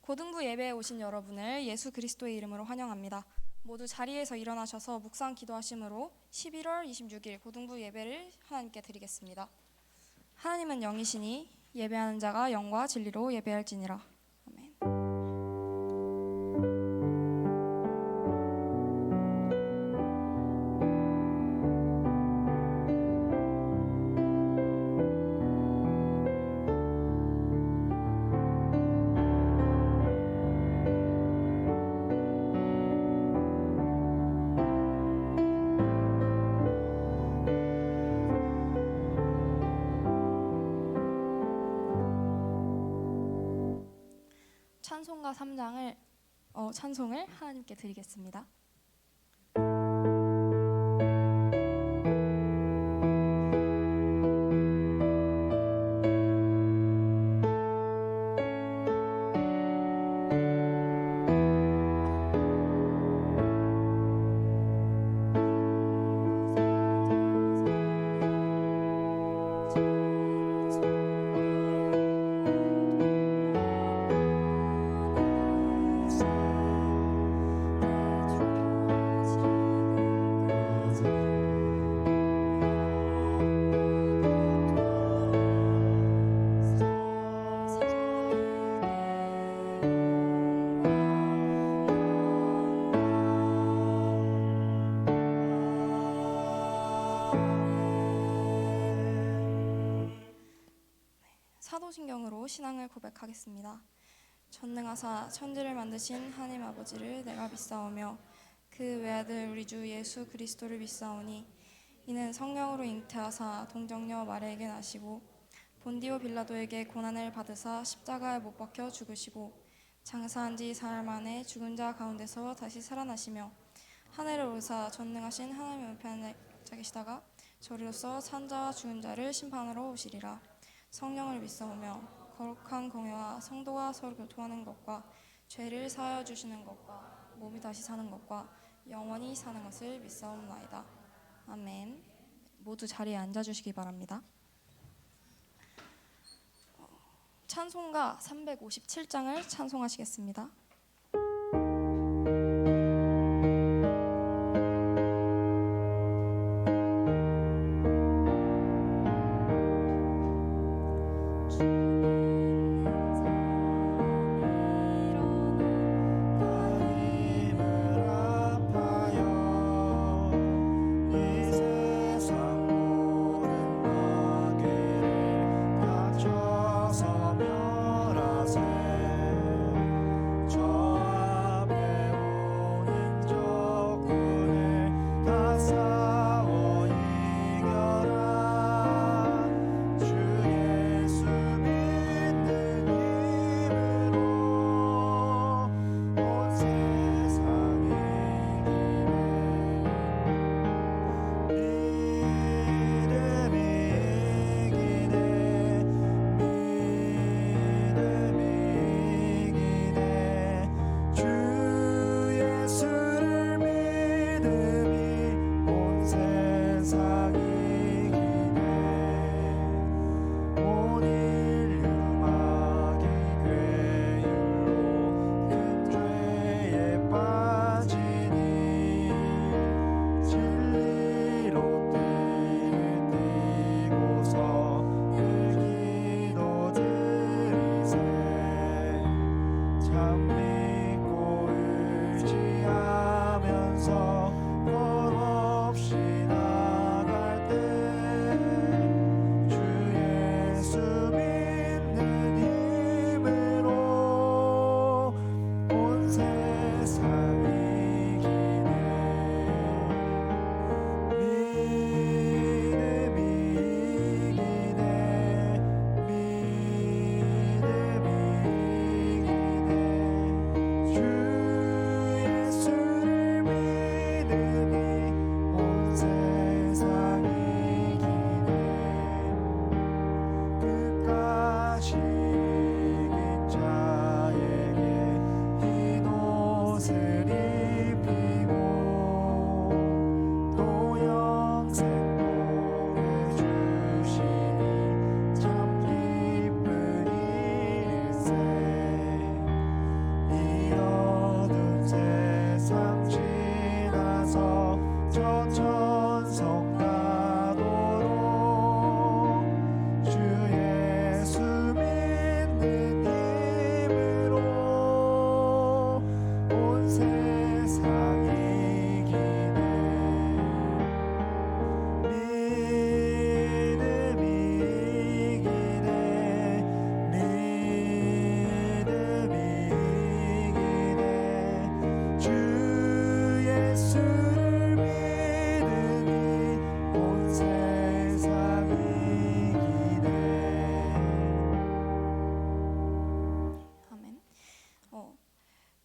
고등부 예배에 오신 여러분을 예수 그리스도의 이름으로 환영합니다. 모두 자리에서 일어나셔서 묵상 기도하심으로 11월 26일 고등부 예배를 하나님께 드리겠습니다. 하나님은 영이시니 예배하는 자가 영과 진리로 예배할지니라. 아멘. 찬송가 3장을 찬송을 하나님께 드리겠습니다. 사도신경으로 신앙을 고백하겠습니다. 전능하사 천지를 만드신 하나님 아버지를 내가 믿사오며 그 외아들 우리 주 예수 그리스도를 믿사오니 이는 성령으로 잉태하사 동정녀 마리아에게 나시고 본디오 빌라도에게 고난을 받으사 십자가에 못 박혀 죽으시고 장사한 지 사흘 만에 죽은 자 가운데서 다시 살아나시며 하늘을 오르사 전능하신 하나님의 우편에 앉아 계시다가 저리로서 산 자와 죽은 자를 심판하러 오시리라. 성령을 믿사오며 거룩한 공회와 성도가 서로 교통하는 것과 죄를 사하여 주시는 것과 몸이 다시 사는 것과 영원히 사는 것을 믿사옵나이다. 아멘. 모두 자리에 앉아주시기 바랍니다. 찬송가 357장을 찬송하시겠습니다. 믿음이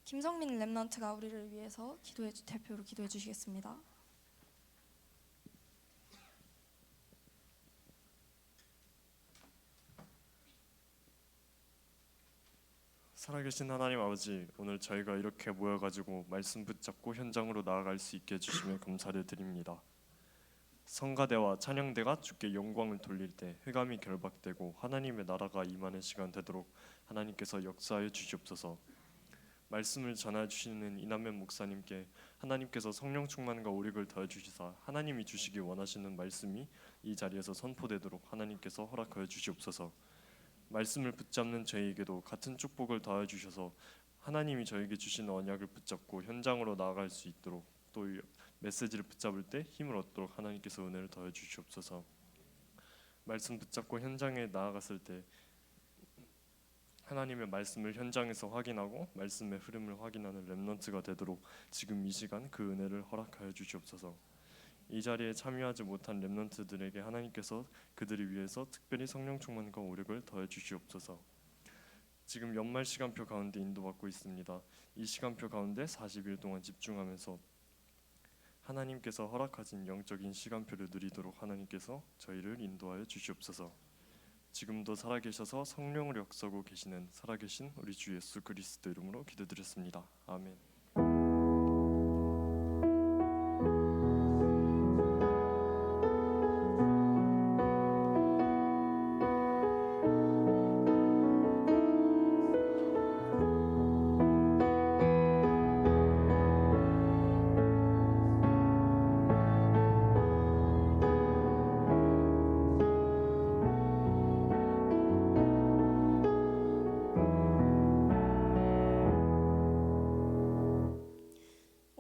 김성민 랩런트가 우리를 위해서 대표로 기도해 주시겠습니다. 살아계신 하나님 아버지, 오늘 저희가 이렇게 모여가지고 말씀 붙잡고 현장으로 나아갈 수 있게 해주시며 감사를 드립니다. 성가대와 찬양대가 주께 영광을 돌릴 때 흑암이 결박되고 하나님의 나라가 임하는 시간 되도록 하나님께서 역사하여 주시옵소서. 말씀을 전해 주시는 이남현 목사님께 하나님께서 성령 충만과 오력을 더해 주시사 하나님이 주시기 원하시는 말씀이 이 자리에서 선포되도록 하나님께서 허락하여 주시옵소서. 말씀을 붙잡는 저희에게도 같은 축복을 더해 주셔서 하나님이 저에게 주신 언약을 붙잡고 현장으로 나아갈 수 있도록, 또 메시지를 붙잡을 때 힘을 얻도록 하나님께서 은혜를 더해 주시옵소서. 말씀 붙잡고 현장에 나아갔을 때 하나님의 말씀을 현장에서 확인하고 말씀의 흐름을 확인하는 렘넌트가 되도록 지금 이 시간 그 은혜를 허락하여 주시옵소서. 이 자리에 참여하지 못한 렘넌트들에게 하나님께서 그들을 위해서 특별히 성령 충만과 오력을 더해 주시옵소서. 지금 연말 시간표 가운데 인도받고 있습니다. 이 시간표 가운데 40일 동안 집중하면서 하나님께서 허락하신 영적인 시간표를 누리도록 하나님께서 저희를 인도하여 주시옵소서. 지금도 살아계셔서 성령을 역사하고 계시는 살아계신 우리 주 예수 그리스도 이름으로 기도드렸습니다. 아멘.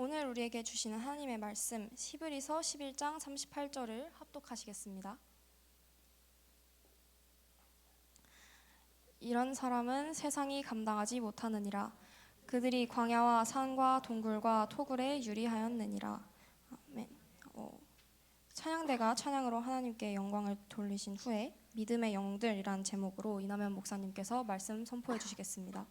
오늘 우리에게 주시는 하나님의 말씀 히브리서 11장 38절을 합독하시겠습니다. 이런 사람은 세상이 감당하지 못하느니라. 그들이 광야와 산과 동굴과 토굴에 유리하였느니라. 아멘. 찬양대가 찬양으로 하나님께 영광을 돌리신 후에 믿음의 영들이란 제목으로 이남현 목사님께서 말씀 선포해 주시겠습니다.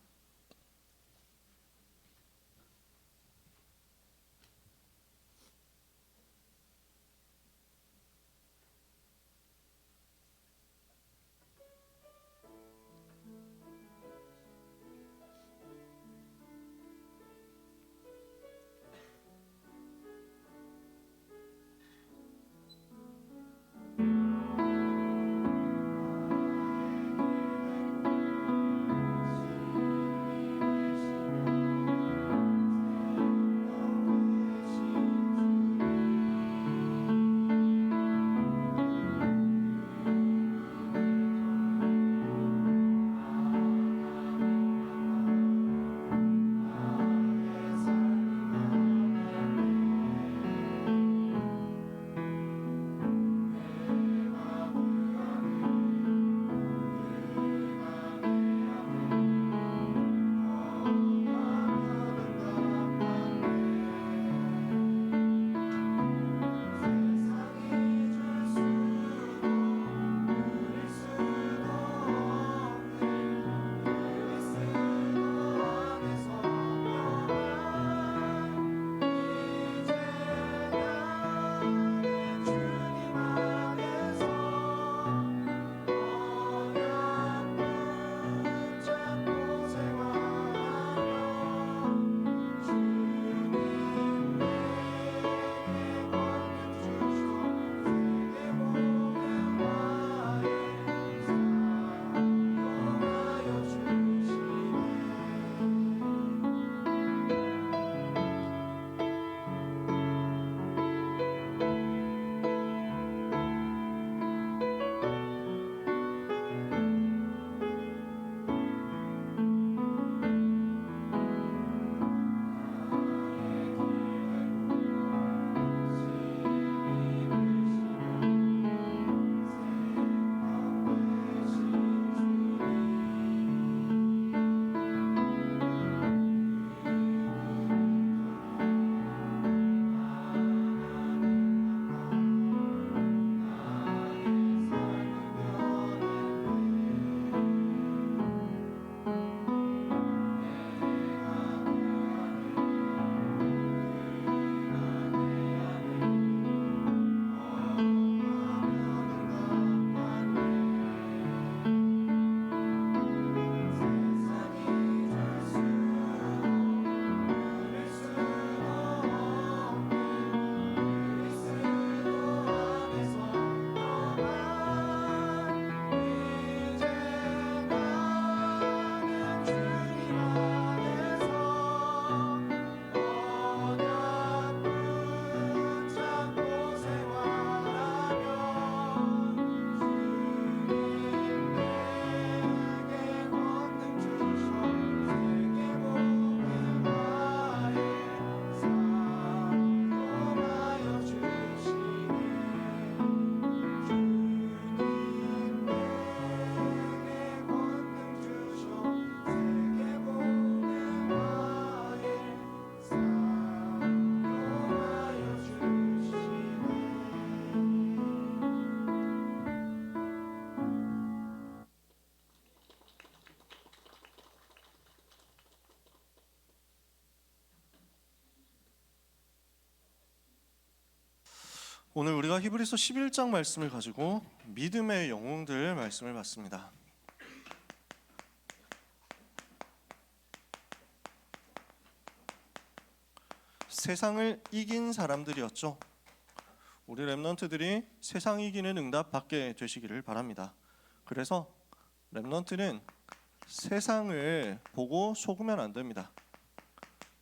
오늘 우리가 히브리서 11장 말씀을 가지고 믿음의 영웅들 말씀을 봤습니다. 세상을 이긴 사람들이었죠. 우리 렘넌트들이 세상 이기는 응답 받게 되시기를 바랍니다. 그래서 렘넌트는 세상을 보고 속으면 안 됩니다.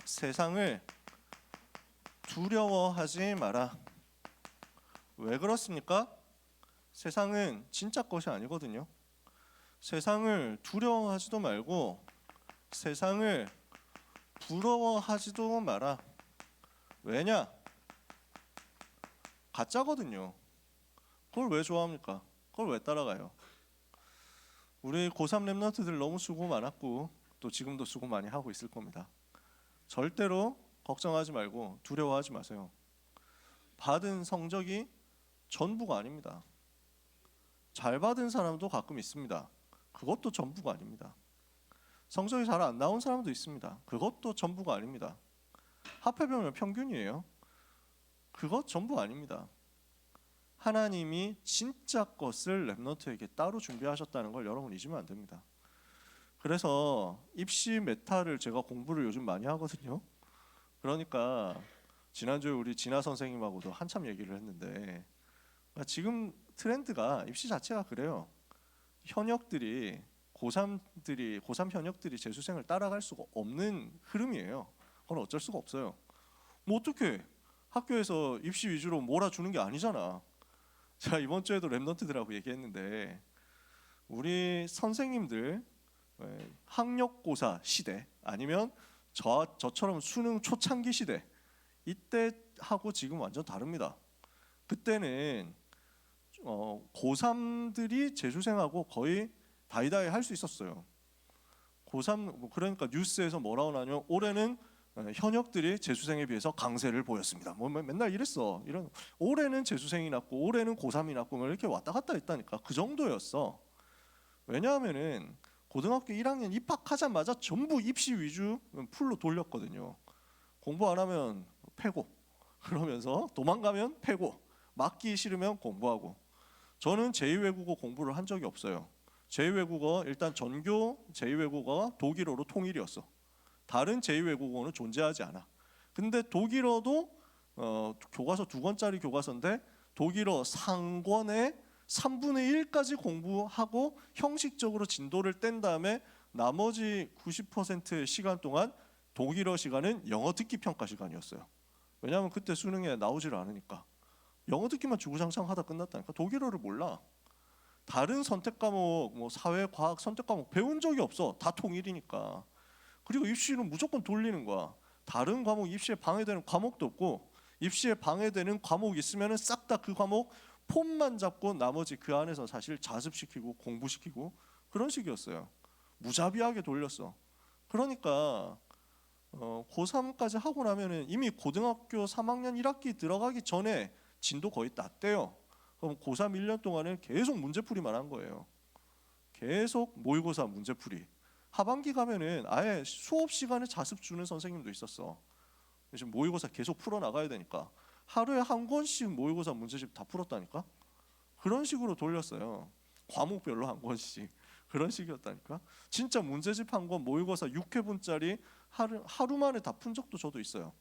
세상을 두려워하지 마라. 왜 그렇습니까? 세상은 진짜 것이 아니거든요. 세상을 두려워하지도 말고 세상을 부러워하지도 마라. 왜냐? 가짜거든요. 그걸 왜 좋아합니까? 그걸 왜 따라가요? 우리 고3 랩런트들 너무 수고 많았고 또 지금도 수고 많이 하고 있을 겁니다. 절대로 걱정하지 말고 두려워하지 마세요. 받은 성적이 전부가 아닙니다. 잘 받은 사람도 가끔 있습니다. 그것도 전부가 아닙니다. 성적이 잘 안 나온 사람도 있습니다. 그것도 전부가 아닙니다. 합해보면 평균이에요. 그것 전부 아닙니다. 하나님이 진짜 것을 랩넌트에게 따로 준비하셨다는 걸 여러분 잊으면 안 됩니다. 그래서 입시 메타를 제가 공부를 요즘 많이 하거든요. 그러니까 지난주에 우리 진아 선생님하고도 한참 얘기를 했는데 지금 트렌드가 입시 자체가 그래요. 현역들이 고3 현역들이 재수생을 따라갈 수가 없는 흐름이에요. 그건 어쩔 수가 없어요. 뭐 어떻게 학교에서 입시 위주로 몰아주는 게 아니잖아. 제가 이번 주에도 랩넌트들하고 얘기했는데 우리 선생님들 학력고사 시대 아니면 저처럼 수능 초창기 시대 이때 하고 지금 완전 다릅니다. 그때는 고3들이 재수생하고 거의 다이다이 할 수 있었어요. 고3 그러니까 뉴스에서 뭐라고 나냐면 올해는 현역들이 재수생에 비해서 강세를 보였습니다. 뭐 맨날 이랬어. 이런 올해는 재수생이 났고 올해는 고3이 났고 뭐 이렇게 왔다 갔다 했다니까. 그 정도였어. 왜냐하면은 고등학교 1학년 입학하자마자 전부 입시 위주 풀로 돌렸거든요. 공부 안 하면 패고 그러면서 도망가면 패고 맞기 싫으면 공부하고. 저는 제2외국어 공부를 한 적이 없어요. 제2외국어 일단 전교 제2외국어가 독일어로 통일이었어. 다른 제2외국어는 존재하지 않아. 근데 독일어도 교과서 2권짜리 교과서인데 독일어 상권의 3분의 1까지 공부하고 형식적으로 진도를 뗀 다음에 나머지 90%의 시간 동안 독일어 시간은 영어 듣기 평가 시간이었어요. 왜냐하면 그때 수능에 나오지를 않으니까. 영어 듣기만 주구장창 하다 끝났다니까. 독일어를 몰라. 다른 선택 과목, 뭐 사회, 과학 선택 과목 배운 적이 없어. 다 통일이니까. 그리고 입시는 무조건 돌리는 거야. 다른 과목 입시에 방해되는 과목도 없고 입시에 방해되는 과목 있으면 싹 다 그 과목 폼만 잡고 나머지 그 안에서 사실 자습시키고 공부시키고 그런 식이었어요. 무자비하게 돌렸어. 그러니까 고3까지 하고 나면은 이미 고등학교 3학년 1학기 들어가기 전에 진도 거의 땄대요. 그럼 고3 1년 동안은 계속 문제풀이만 한 거예요. 계속 모의고사 문제풀이. 하반기 가면은 아예 수업 시간에 자습 주는 선생님도 있었어. 지금 모의고사 계속 풀어 나가야 되니까 하루에 한 권씩 모의고사 문제집 다 풀었다니까. 그런 식으로 돌렸어요. 과목별로 한 권씩 그런 식이었다니까. 진짜 문제집 한 권 모의고사 6회분짜리 하루 만에 다 푼 적도 저도 있어요.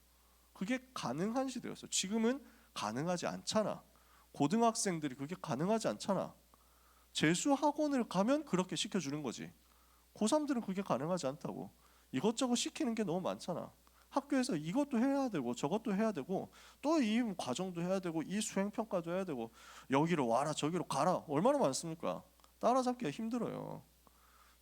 그게 가능한 시대였어요. 지금은 가능하지 않잖아. 고등학생들이 그게 가능하지 않잖아. 재수 학원을 가면 그렇게 시켜주는 거지. 고3들은 그게 가능하지 않다고. 이것저것 시키는 게 너무 많잖아. 학교에서 이것도 해야 되고 저것도 해야 되고 또 이 과정도 해야 되고 이 수행평가도 해야 되고 여기로 와라 저기로 가라 얼마나 많습니까? 따라잡기가 힘들어요.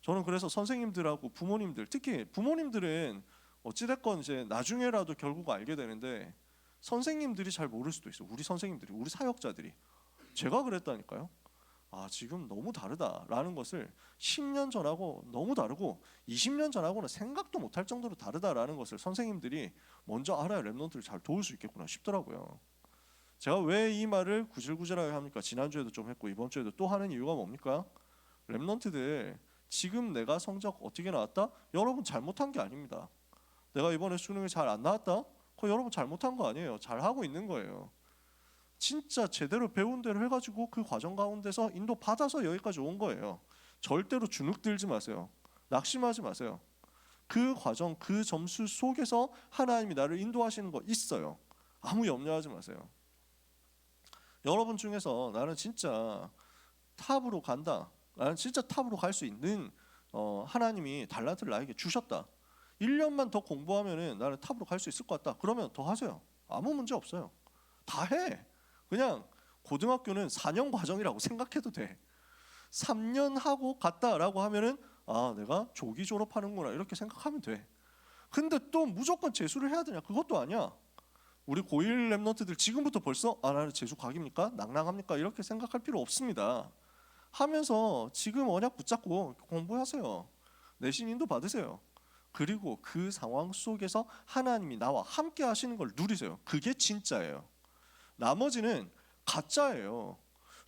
저는 그래서 선생님들하고 부모님들 특히 부모님들은 어찌됐건 이제 나중에라도 결국 알게 되는데 선생님들이 잘 모를 수도 있어. 우리 선생님들이 우리 사역자들이 제가 그랬다니까요. 아 지금 너무 다르다라는 것을 10년 전하고 너무 다르고 20년 전하고는 생각도 못할 정도로 다르다라는 것을 선생님들이 먼저 알아야 랩넌트를 잘 도울 수 있겠구나 싶더라고요. 제가 왜 이 말을 구질구질하게 합니까? 지난주에도 좀 했고 이번 주에도 또 하는 이유가 뭡니까? 랩넌트들 지금 내가 성적 어떻게 나왔다? 여러분 잘못한 게 아닙니다. 내가 이번에 수능에 잘 안 나왔다? 그거 여러분 잘못한 거 아니에요. 잘하고 있는 거예요. 진짜 제대로 배운 대로 해가지고 그 과정 가운데서 인도 받아서 여기까지 온 거예요. 절대로 주눅 들지 마세요. 낙심하지 마세요. 그 과정, 그 점수 속에서 하나님이 나를 인도하시는 거 있어요. 아무 염려하지 마세요. 여러분 중에서 나는 진짜 탑으로 간다, 나는 진짜 탑으로 갈 수 있는 하나님이 달란트를 나에게 주셨다, 1년만 더 공부하면은 나는 탑으로 갈 수 있을 것 같다, 그러면 더 하세요. 아무 문제 없어요. 다 해. 그냥 고등학교는 4년 과정이라고 생각해도 돼. 3년 하고 갔다라고 하면은 아, 내가 조기 졸업하는구나 이렇게 생각하면 돼. 근데 또 무조건 재수를 해야 되냐? 그것도 아니야. 우리 고1 랩런트들 지금부터 벌써 아, 나는 재수 각입니까? 낭낭합니까? 이렇게 생각할 필요 없습니다. 하면서 지금 언약 붙잡고 공부하세요. 내신 인도 받으세요. 그리고 그 상황 속에서 하나님이 나와 함께 하시는 걸 누리세요. 그게 진짜예요. 나머지는 가짜예요.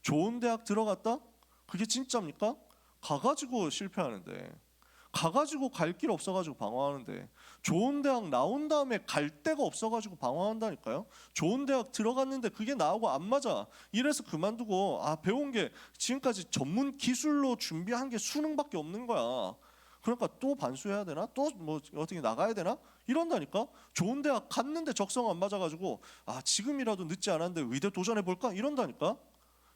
좋은 대학 들어갔다? 그게 진짜입니까? 가가지고 실패하는데, 가가지고 갈 길 없어가지고 방황하는데, 좋은 대학 나온 다음에 갈 데가 없어가지고 방황한다니까요. 좋은 대학 들어갔는데 그게 나하고 안 맞아, 이래서 그만두고 아, 배운 게 지금까지 전문 기술로 준비한 게 수능밖에 없는 거야. 그러니까 또 반수해야 되나? 또 뭐 어떻게 나가야 되나? 이런다니까. 좋은 대학 갔는데 적성 안 맞아가지고 아, 지금이라도 늦지 않았는데 의대 도전해볼까? 이런다니까.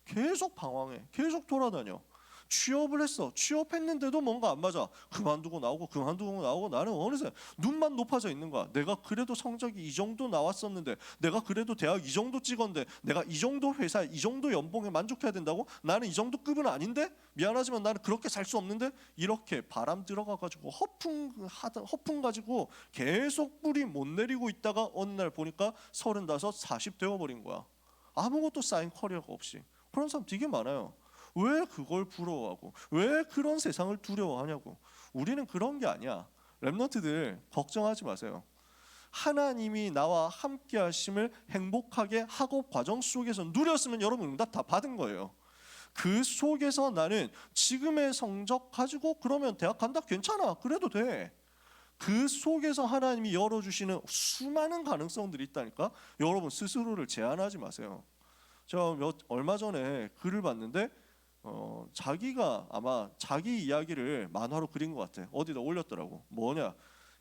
계속 방황해, 계속 돌아다녀. 취업을 했어. 취업했는데도 뭔가 안 맞아. 그만두고 나오고 그만두고 나오고. 나는 어느새 눈만 높아져 있는 거야. 내가 그래도 성적이 이 정도 나왔었는데, 내가 그래도 대학 이 정도 찍었는데, 내가 이 정도 회사에 이 정도 연봉에 만족해야 된다고? 나는 이 정도 급은 아닌데? 미안하지만 나는 그렇게 살 수 없는데? 이렇게 바람 들어가가지고 허풍 가지고 계속 뿌리 못 내리고 있다가 어느 날 보니까 35, 40 되어버린 거야. 아무것도 쌓인 커리어가 없이. 그런 사람 되게 많아요. 왜 그걸 부러워하고 왜 그런 세상을 두려워하냐고. 우리는 그런 게 아니야. 랩런트들 걱정하지 마세요. 하나님이 나와 함께 하심을 행복하게 학업 과정 속에서 누렸으면 여러분 응답 다 받은 거예요. 그 속에서 나는 지금의 성적 가지고 그러면 대학 간다? 괜찮아. 그래도 돼. 그 속에서 하나님이 열어주시는 수많은 가능성들이 있다니까. 여러분 스스로를 제한하지 마세요. 제가 얼마 전에 글을 봤는데 자기가 아마 자기 이야기를 만화로 그린 것 같아. 어디다 올렸더라고. 뭐냐,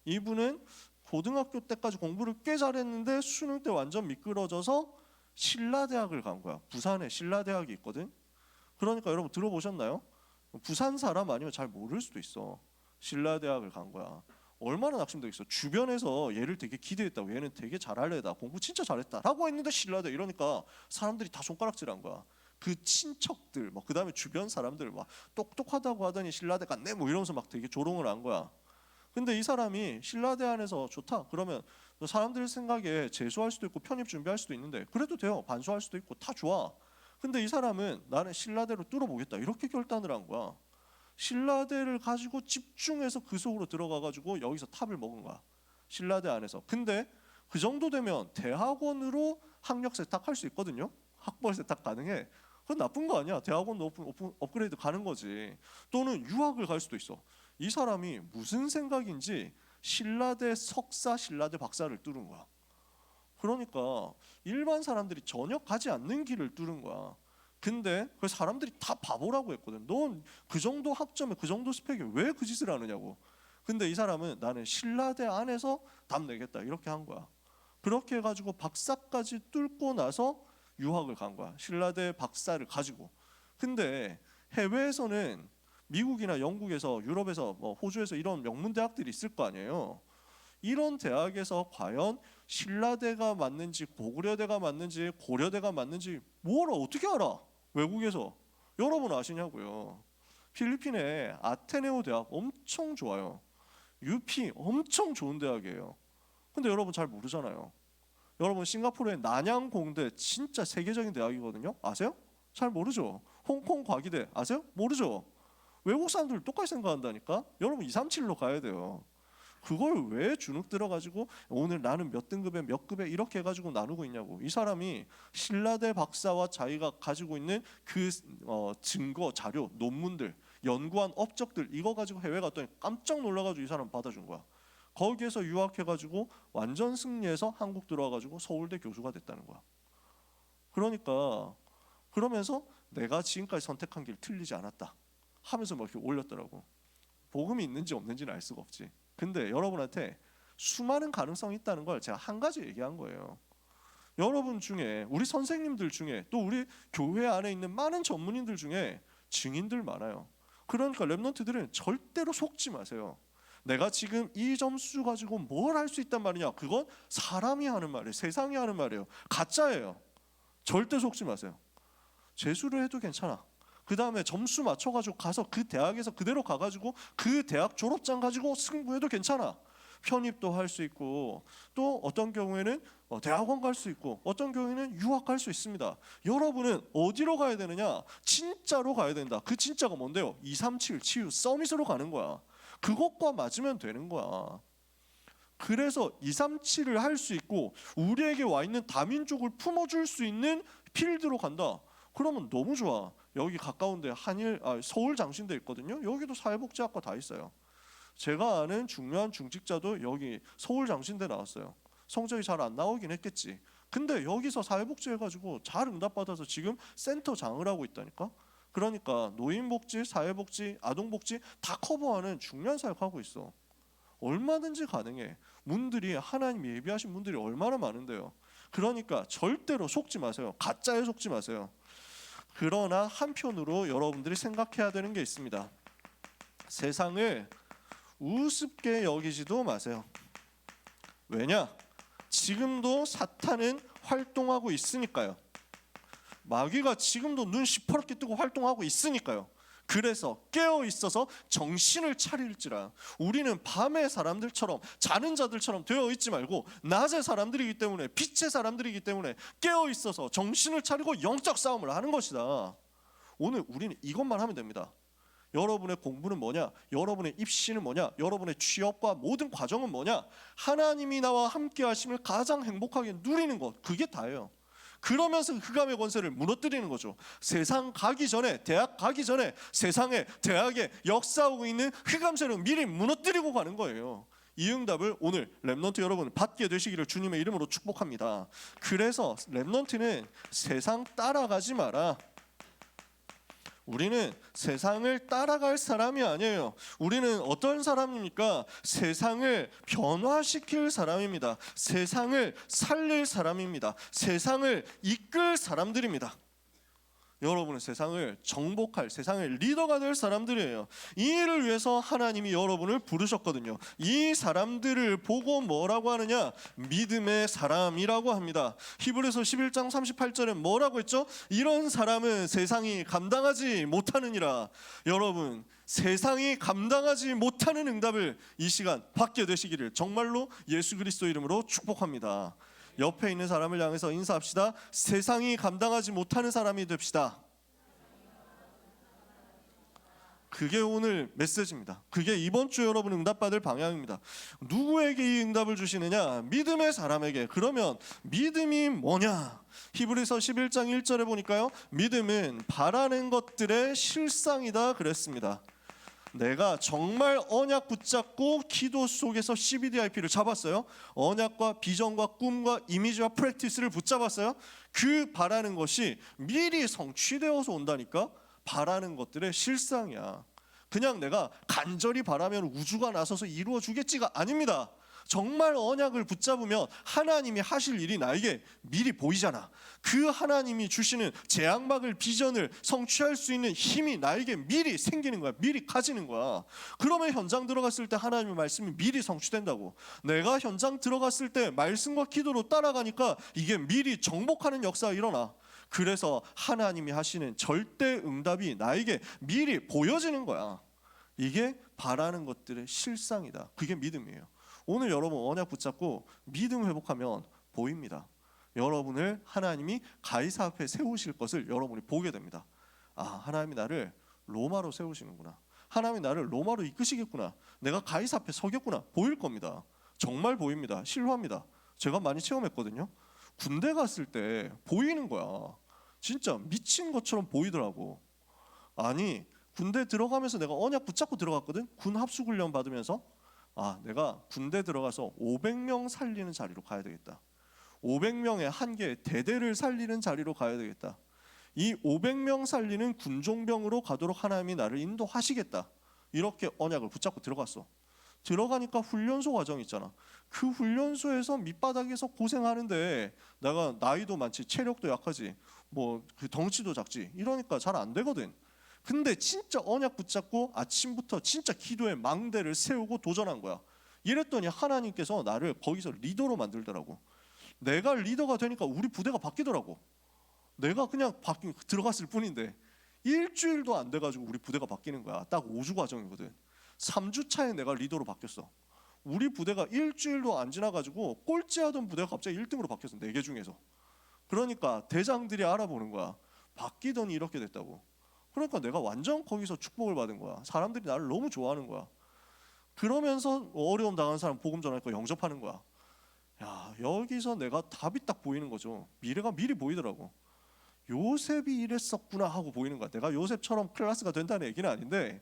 이분은 고등학교 때까지 공부를 꽤 잘했는데 수능 때 완전 미끄러져서 신라대학을 간 거야. 부산에 신라대학이 있거든. 그러니까 여러분 들어보셨나요? 부산 사람 아니면 잘 모를 수도 있어. 신라대학을 간 거야. 얼마나 낙심되겠어. 주변에서 얘를 되게 기대했다고, 얘는 되게 잘할 애다, 공부 진짜 잘했다 라고 했는데 신라대, 이러니까 사람들이 다 손가락질한 거야. 그 친척들, 그 다음에 주변 사람들 막 똑똑하다고 하더니 신라대 갔네 뭐 이러면서 막 되게 조롱을 한 거야. 근데 이 사람이 신라대 안에서 좋다 그러면 사람들 생각에 재수할 수도 있고 편입 준비할 수도 있는데 그래도 돼요. 반수할 수도 있고 다 좋아. 근데 이 사람은 나는 신라대로 뚫어보겠다 이렇게 결단을 한 거야. 신라대를 가지고 집중해서 그 속으로 들어가가지고 여기서 탑을 먹은 거야. 신라대 안에서. 근데 그 정도 되면 대학원으로 학력 세탁할 수 있거든요. 학벌 세탁 가능해. 그건 나쁜 거 아니야. 대학원도 업그레이드 가는 거지. 또는 유학을 갈 수도 있어. 이 사람이 무슨 생각인지 신라대 석사, 신라대 박사를 뚫은 거야. 그러니까 일반 사람들이 전혀 가지 않는 길을 뚫은 거야. 근데 그 사람들이 다 바보라고 했거든. 넌 그 정도 학점에 그 정도 스펙에 왜 그 짓을 하느냐고. 근데 이 사람은 나는 신라대 안에서 답 내겠다 이렇게 한 거야. 그렇게 해가지고 박사까지 뚫고 나서 유학을 간 거야. 신라대 박사를 가지고. 근데 해외에서는 미국이나 영국에서, 유럽에서, 호주에서 이런 명문 대학들이 있을 거 아니에요. 이런 대학에서 과연 신라대가 맞는지 고구려대가 맞는지 고려대가 맞는지 뭘 어떻게 알아? 외국에서. 여러분 아시냐고요. 필리핀의 아테네오 대학 엄청 좋아요. UP 엄청 좋은 대학이에요. 근데 여러분 잘 모르잖아요. 여러분 싱가포르의 난양공대 진짜 세계적인 대학이거든요. 아세요? 잘 모르죠. 홍콩 과기대 아세요? 모르죠. 외국 사람들 똑같이 생각한다니까. 여러분 237로 가야 돼요. 그걸 왜 주눅 들어가지고 오늘 나는 몇 등급에 몇 급에 이렇게 해가지고 나누고 있냐고. 이 사람이 신라대 박사와 자기가 가지고 있는 그 증거 자료, 논문들, 연구한 업적들 이거 가지고 해외 갔더니 깜짝 놀라가지고 이 사람 받아준 거야. 거기에서 유학해가지고 완전 승리해서 한국 들어와가지고 서울대 교수가 됐다는 거야. 그러니까 그러면서 내가 지금까지 선택한 길 틀리지 않았다 하면서 막 이렇게 올렸더라고. 복음이 있는지 없는지는 알 수가 없지. 근데 여러분한테 수많은 가능성이 있다는 걸 제가 한 가지 얘기한 거예요. 여러분 중에, 우리 선생님들 중에, 또 우리 교회 안에 있는 많은 전문인들 중에 증인들 많아요. 그러니까 랩런트들은 절대로 속지 마세요. 내가 지금 이 점수 가지고 뭘 할 수 있단 말이냐, 그건 사람이 하는 말이에요. 세상이 하는 말이에요. 가짜예요. 절대 속지 마세요. 재수를 해도 괜찮아. 그 다음에 점수 맞춰가지고 가서 그 대학에서 그대로 가가지고 그 대학 졸업장 가지고 승부해도 괜찮아. 편입도 할 수 있고, 또 어떤 경우에는 대학원 갈 수 있고, 어떤 경우에는 유학 갈 수 있습니다. 여러분은 어디로 가야 되느냐? 진짜로 가야 된다. 그 진짜가 뭔데요? 237 치유 서밋으로 가는 거야. 그것과 맞으면 되는 거야. 그래서 237을 할 수 있고 우리에게 와 있는 다민족을 품어줄 수 있는 필드로 간다. 그러면 너무 좋아. 여기 가까운데 서울 장신대 있거든요. 여기도 사회복지학과 다 있어요. 제가 아는 중요한 중직자도 여기 서울 장신대 나왔어요. 성적이 잘 안 나오긴 했겠지. 근데 여기서 사회복지 해가지고 잘 응답받아서 지금 센터장을 하고 있다니까. 그러니까 노인복지, 사회복지, 아동복지 다 커버하는 중요한 사역하고 있어. 얼마든지 가능해. 문들이, 하나님 예비하신 문들이 얼마나 많은데요. 그러니까 절대로 속지 마세요. 가짜에 속지 마세요. 그러나 한편으로 여러분들이 생각해야 되는 게 있습니다. 세상을 우습게 여기지도 마세요. 왜냐? 지금도 사탄은 활동하고 있으니까요. 마귀가 지금도 눈 시퍼렇게 뜨고 활동하고 있으니까요. 그래서 깨어 있어서 정신을 차릴지라. 우리는 밤의 사람들처럼, 자는 자들처럼 되어 있지 말고 낮의 사람들이기 때문에, 빛의 사람들이기 때문에 깨어 있어서 정신을 차리고 영적 싸움을 하는 것이다. 오늘 우리는 이것만 하면 됩니다. 여러분의 공부는 뭐냐? 여러분의 입시는 뭐냐? 여러분의 취업과 모든 과정은 뭐냐? 하나님이 나와 함께 하심을 가장 행복하게 누리는 것, 그게 다예요. 그러면서 흑암의 권세를 무너뜨리는 거죠. 세상 가기 전에, 대학 가기 전에 세상에, 대학에 역사하고 있는 흑암 세력을 미리 무너뜨리고 가는 거예요. 이 응답을 오늘 랩넌트 여러분 받게 되시기를 주님의 이름으로 축복합니다. 그래서 랩넌트는 세상 따라가지 마라. 우리는 세상을 따라갈 사람이 아니에요. 우리는 어떤 사람입니까? 세상을 변화시킬 사람입니다. 세상을 살릴 사람입니다. 세상을 이끌 사람들입니다. 여러분은 세상을 정복할, 세상의 리더가 될 사람들이에요. 이 일을 위해서 하나님이 여러분을 부르셨거든요. 이 사람들을 보고 뭐라고 하느냐? 믿음의 사람이라고 합니다. 히브리서 11장 38절에 뭐라고 했죠? 이런 사람은 세상이 감당하지 못하느니라. 여러분, 세상이 감당하지 못하는 응답을 이 시간 받게 되시기를 정말로 예수 그리스도 이름으로 축복합니다. 옆에 있는 사람을 향해서 인사합시다. 세상이 감당하지 못하는 사람이 됩시다. 그게 오늘 메시지입니다. 그게 이번 주 여러분 응답받을 방향입니다. 누구에게 이 응답을 주시느냐? 믿음의 사람에게. 그러면 믿음이 뭐냐? 히브리서 11장 1절에 보니까요, 믿음은 바라는 것들의 실상이다 그랬습니다. 내가 정말 언약 붙잡고 기도 속에서 CBDIP를 잡았어요. 언약과 비전과 꿈과 이미지와 프랙티스를 붙잡았어요. 그 바라는 것이 미리 성취되어서 온다니까. 바라는 것들의 실상이야. 그냥 내가 간절히 바라면 우주가 나서서 이루어 주겠지가 아닙니다. 정말 언약을 붙잡으면 하나님이 하실 일이 나에게 미리 보이잖아. 그 하나님이 주시는 제약막을, 비전을 성취할 수 있는 힘이 나에게 미리 생기는 거야. 미리 가지는 거야. 그러면 현장 들어갔을 때 하나님의 말씀이 미리 성취된다고. 내가 현장 들어갔을 때 말씀과 기도로 따라가니까 이게 미리 정복하는 역사가 일어나. 그래서 하나님이 하시는 절대 응답이 나에게 미리 보여지는 거야. 이게 바라는 것들의 실상이다. 그게 믿음이에요. 오늘 여러분 언약 붙잡고 믿음 회복하면 보입니다. 여러분을 하나님이 가이사 앞에 세우실 것을 여러분이 보게 됩니다. 아, 하나님이 나를 로마로 세우시는구나. 하나님이 나를 로마로 이끄시겠구나. 내가 가이사 앞에 서겠구나. 보일 겁니다. 정말 보입니다. 실화입니다. 제가 많이 체험했거든요. 군대 갔을 때 보이는 거야. 진짜 미친 것처럼 보이더라고. 아니, 군대 들어가면서 내가 언약 붙잡고 들어갔거든. 군 합숙훈련 받으면서. 아, 내가 군대 들어가서 500명 살리는 자리로 가야 되겠다. 500명의 한 개의 대대를 살리는 자리로 가야 되겠다. 이 500명 살리는 군종병으로 가도록 하나님이 나를 인도하시겠다. 이렇게 언약을 붙잡고 들어갔어. 들어가니까 훈련소 과정 있잖아. 그 훈련소에서 밑바닥에서 고생하는데 내가 나이도 많지, 체력도 약하지, 뭐 그 덩치도 작지, 이러니까 잘 안 되거든. 근데 진짜 언약 붙잡고 아침부터 진짜 기도의 망대를 세우고 도전한 거야. 이랬더니 하나님께서 나를 거기서 리더로 만들더라고. 내가 리더가 되니까 우리 부대가 바뀌더라고. 내가 그냥 들어갔을 뿐인데 일주일도 안 돼가지고 우리 부대가 바뀌는 거야. 딱 5주 과정이거든. 3주 차에 내가 리더로 바뀌었어. 우리 부대가 일주일도 안 지나가지고 꼴찌하던 부대가 갑자기 1등으로 바뀌었어. 4개 중에서. 그러니까 대장들이 알아보는 거야. 바뀌더니 이렇게 됐다고. 그러니까 내가 완전 거기서 축복을 받은 거야. 사람들이 나를 너무 좋아하는 거야. 그러면서 어려움 당한 사람 복음 전하니까 영접하는 거야. 야, 여기서 내가 답이 딱 보이는 거죠. 미래가 미리 보이더라고. 요셉이 이랬었구나 하고 보이는 거야. 내가 요셉처럼 클라스가 된다는 얘기는 아닌데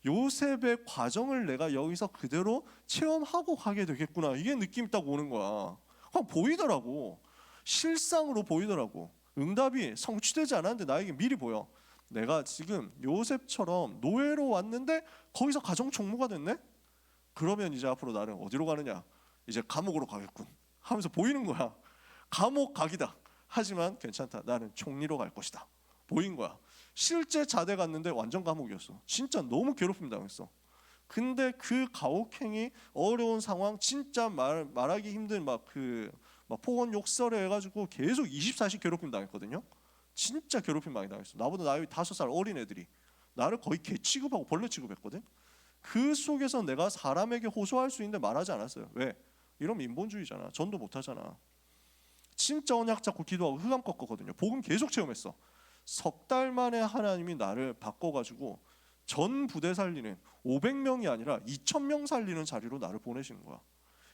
요셉의 과정을 내가 여기서 그대로 체험하고 가게 되겠구나. 이게 느낌이 딱 오는 거야. 그냥 보이더라고. 실상으로 보이더라고. 응답이 성취되지 않았는데 나에게 미리 보여. 내가 지금 요셉처럼 노예로 왔는데 거기서 가정 총무가 됐네? 그러면 이제 앞으로 나는 어디로 가느냐? 이제 감옥으로 가겠군 하면서 보이는 거야. 감옥 각이다. 하지만 괜찮다. 나는 총리로 갈 것이다. 보인 거야. 실제 자대 갔는데 완전 감옥이었어. 진짜 너무 괴롭힘 당했어. 근데 그 가혹행위, 어려운 상황, 진짜 말하기 힘든 막 폭언 욕설에 해가지고 계속 24시 괴롭힘 당했거든요. 진짜 괴롭힘 많이 당했어. 나보다 나이 5살 어린 애들이 나를 거의 개 취급하고 벌레 취급했거든. 그 속에서 내가 사람에게 호소할 수 있는데 말하지 않았어요. 왜? 이러면 인본주의잖아. 전도 못하잖아. 진짜 언약 잡고 기도하고 흑암 꺾었거든요. 복음 계속 체험했어. 석 달 만에 하나님이 나를 바꿔가지고 전 부대 살리는 500명이 아니라 2000명 살리는 자리로 나를 보내시는 거야.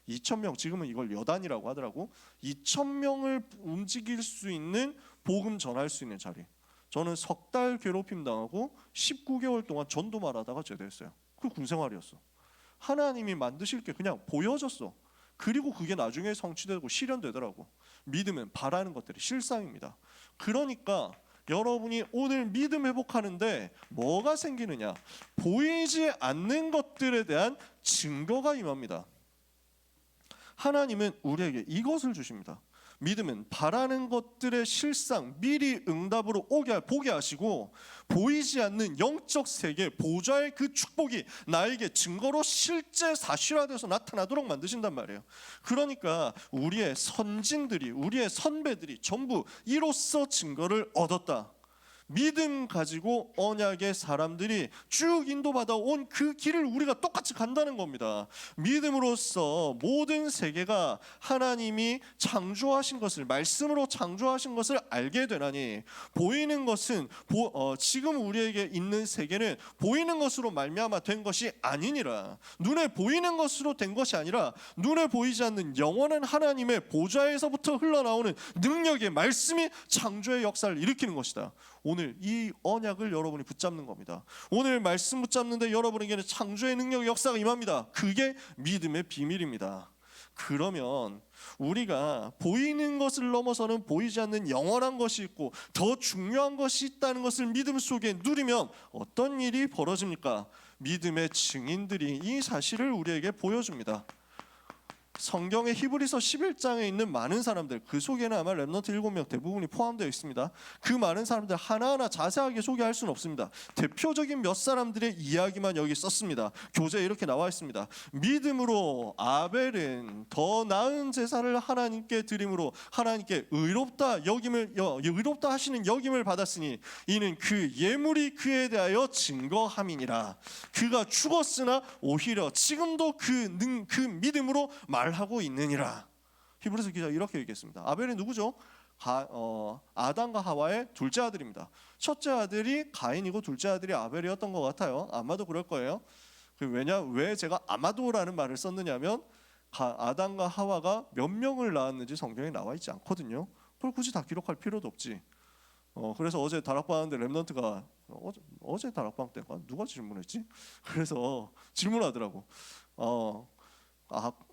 2000명, 지금은 이걸 여단이라고 하더라고. 2000명을 움직일 수 있는 복음 전할 수 있는 자리. 저는 석 달 괴롭힘 당하고 19개월 동안 전도만 하다가 제대했어요. 그 군생활이었어. 하나님이 만드실 게 그냥 보여졌어. 그리고 그게 나중에 성취되고 실현되더라고. 믿음은 바라는 것들이 실상입니다. 그러니까 여러분이 오늘 믿음 회복하는데 뭐가 생기느냐? 보이지 않는 것들에 대한 증거가 임합니다. 하나님은 우리에게 이것을 주십니다. 믿음은 바라는 것들의 실상, 미리 응답으로 보게 하시고 보이지 않는 영적 세계, 보좌의 그 축복이 나에게 증거로 실제 사실화돼서 나타나도록 만드신단 말이에요. 그러니까 우리의 선진들이, 우리의 선배들이 전부 이로써 증거를 얻었다. 믿음 가지고 언약의 사람들이 쭉 인도받아 온 그 길을 우리가 똑같이 간다는 겁니다. 믿음으로써 모든 세계가 하나님이 창조하신 것을, 말씀으로 창조하신 것을 알게 되나니, 보이는 것은 지금 우리에게 있는 세계는 보이는 것으로 말미암아 된 것이 아니니라. 눈에 보이는 것으로 된 것이 아니라 눈에 보이지 않는 영원한 하나님의 보좌에서부터 흘러나오는 능력의 말씀이 창조의 역사를 일으키는 것이다. 오늘 이 언약을 여러분이 붙잡는 겁니다. 오늘 말씀 붙잡는데 여러분에게는 창조의 능력의 역사가 임합니다. 그게 믿음의 비밀입니다. 그러면 우리가 보이는 것을 넘어서는 보이지 않는 영원한 것이 있고 더 중요한 것이 있다는 것을 믿음 속에 누리면 어떤 일이 벌어집니까? 믿음의 증인들이 이 사실을 우리에게 보여줍니다. 성경의 히브리서 11장에 있는 많은 사람들, 그 속에는 아마 렘넌트 7명 대부분이 포함되어 있습니다. 그 많은 사람들 하나하나 자세하게 소개할 수는 없습니다. 대표적인 몇 사람들의 이야기만 여기 썼습니다. 교재에 이렇게 나와 있습니다. 믿음으로 아벨은 더 나은 제사를 하나님께 드림으로 하나님께 의롭다 하시는 여김을 받았으니 이는 그 예물이 그에 대하여 증거함이니라. 그가 죽었으나 오히려 지금도 그 믿음으로 말하고 있느니라. 히브리서 기자 이렇게 얘기했습니다. 아벨이 누구죠? 아담과 하와의 둘째 아들입니다. 첫째 아들이 가인이고 둘째 아들이 아벨이었던 것 같아요. 아마도 그럴 거예요. 왜 제가 아마도라는 말을 썼느냐면 아담과 하와가 몇 명을 낳았는지 성경에 나와 있지 않거든요. 그걸 굳이 다 기록할 필요도 없지. 그래서 어제 다락방 하는데 렘넌트가 어제 다락방 때인가 누가 질문했지? 그래서 질문하더라고.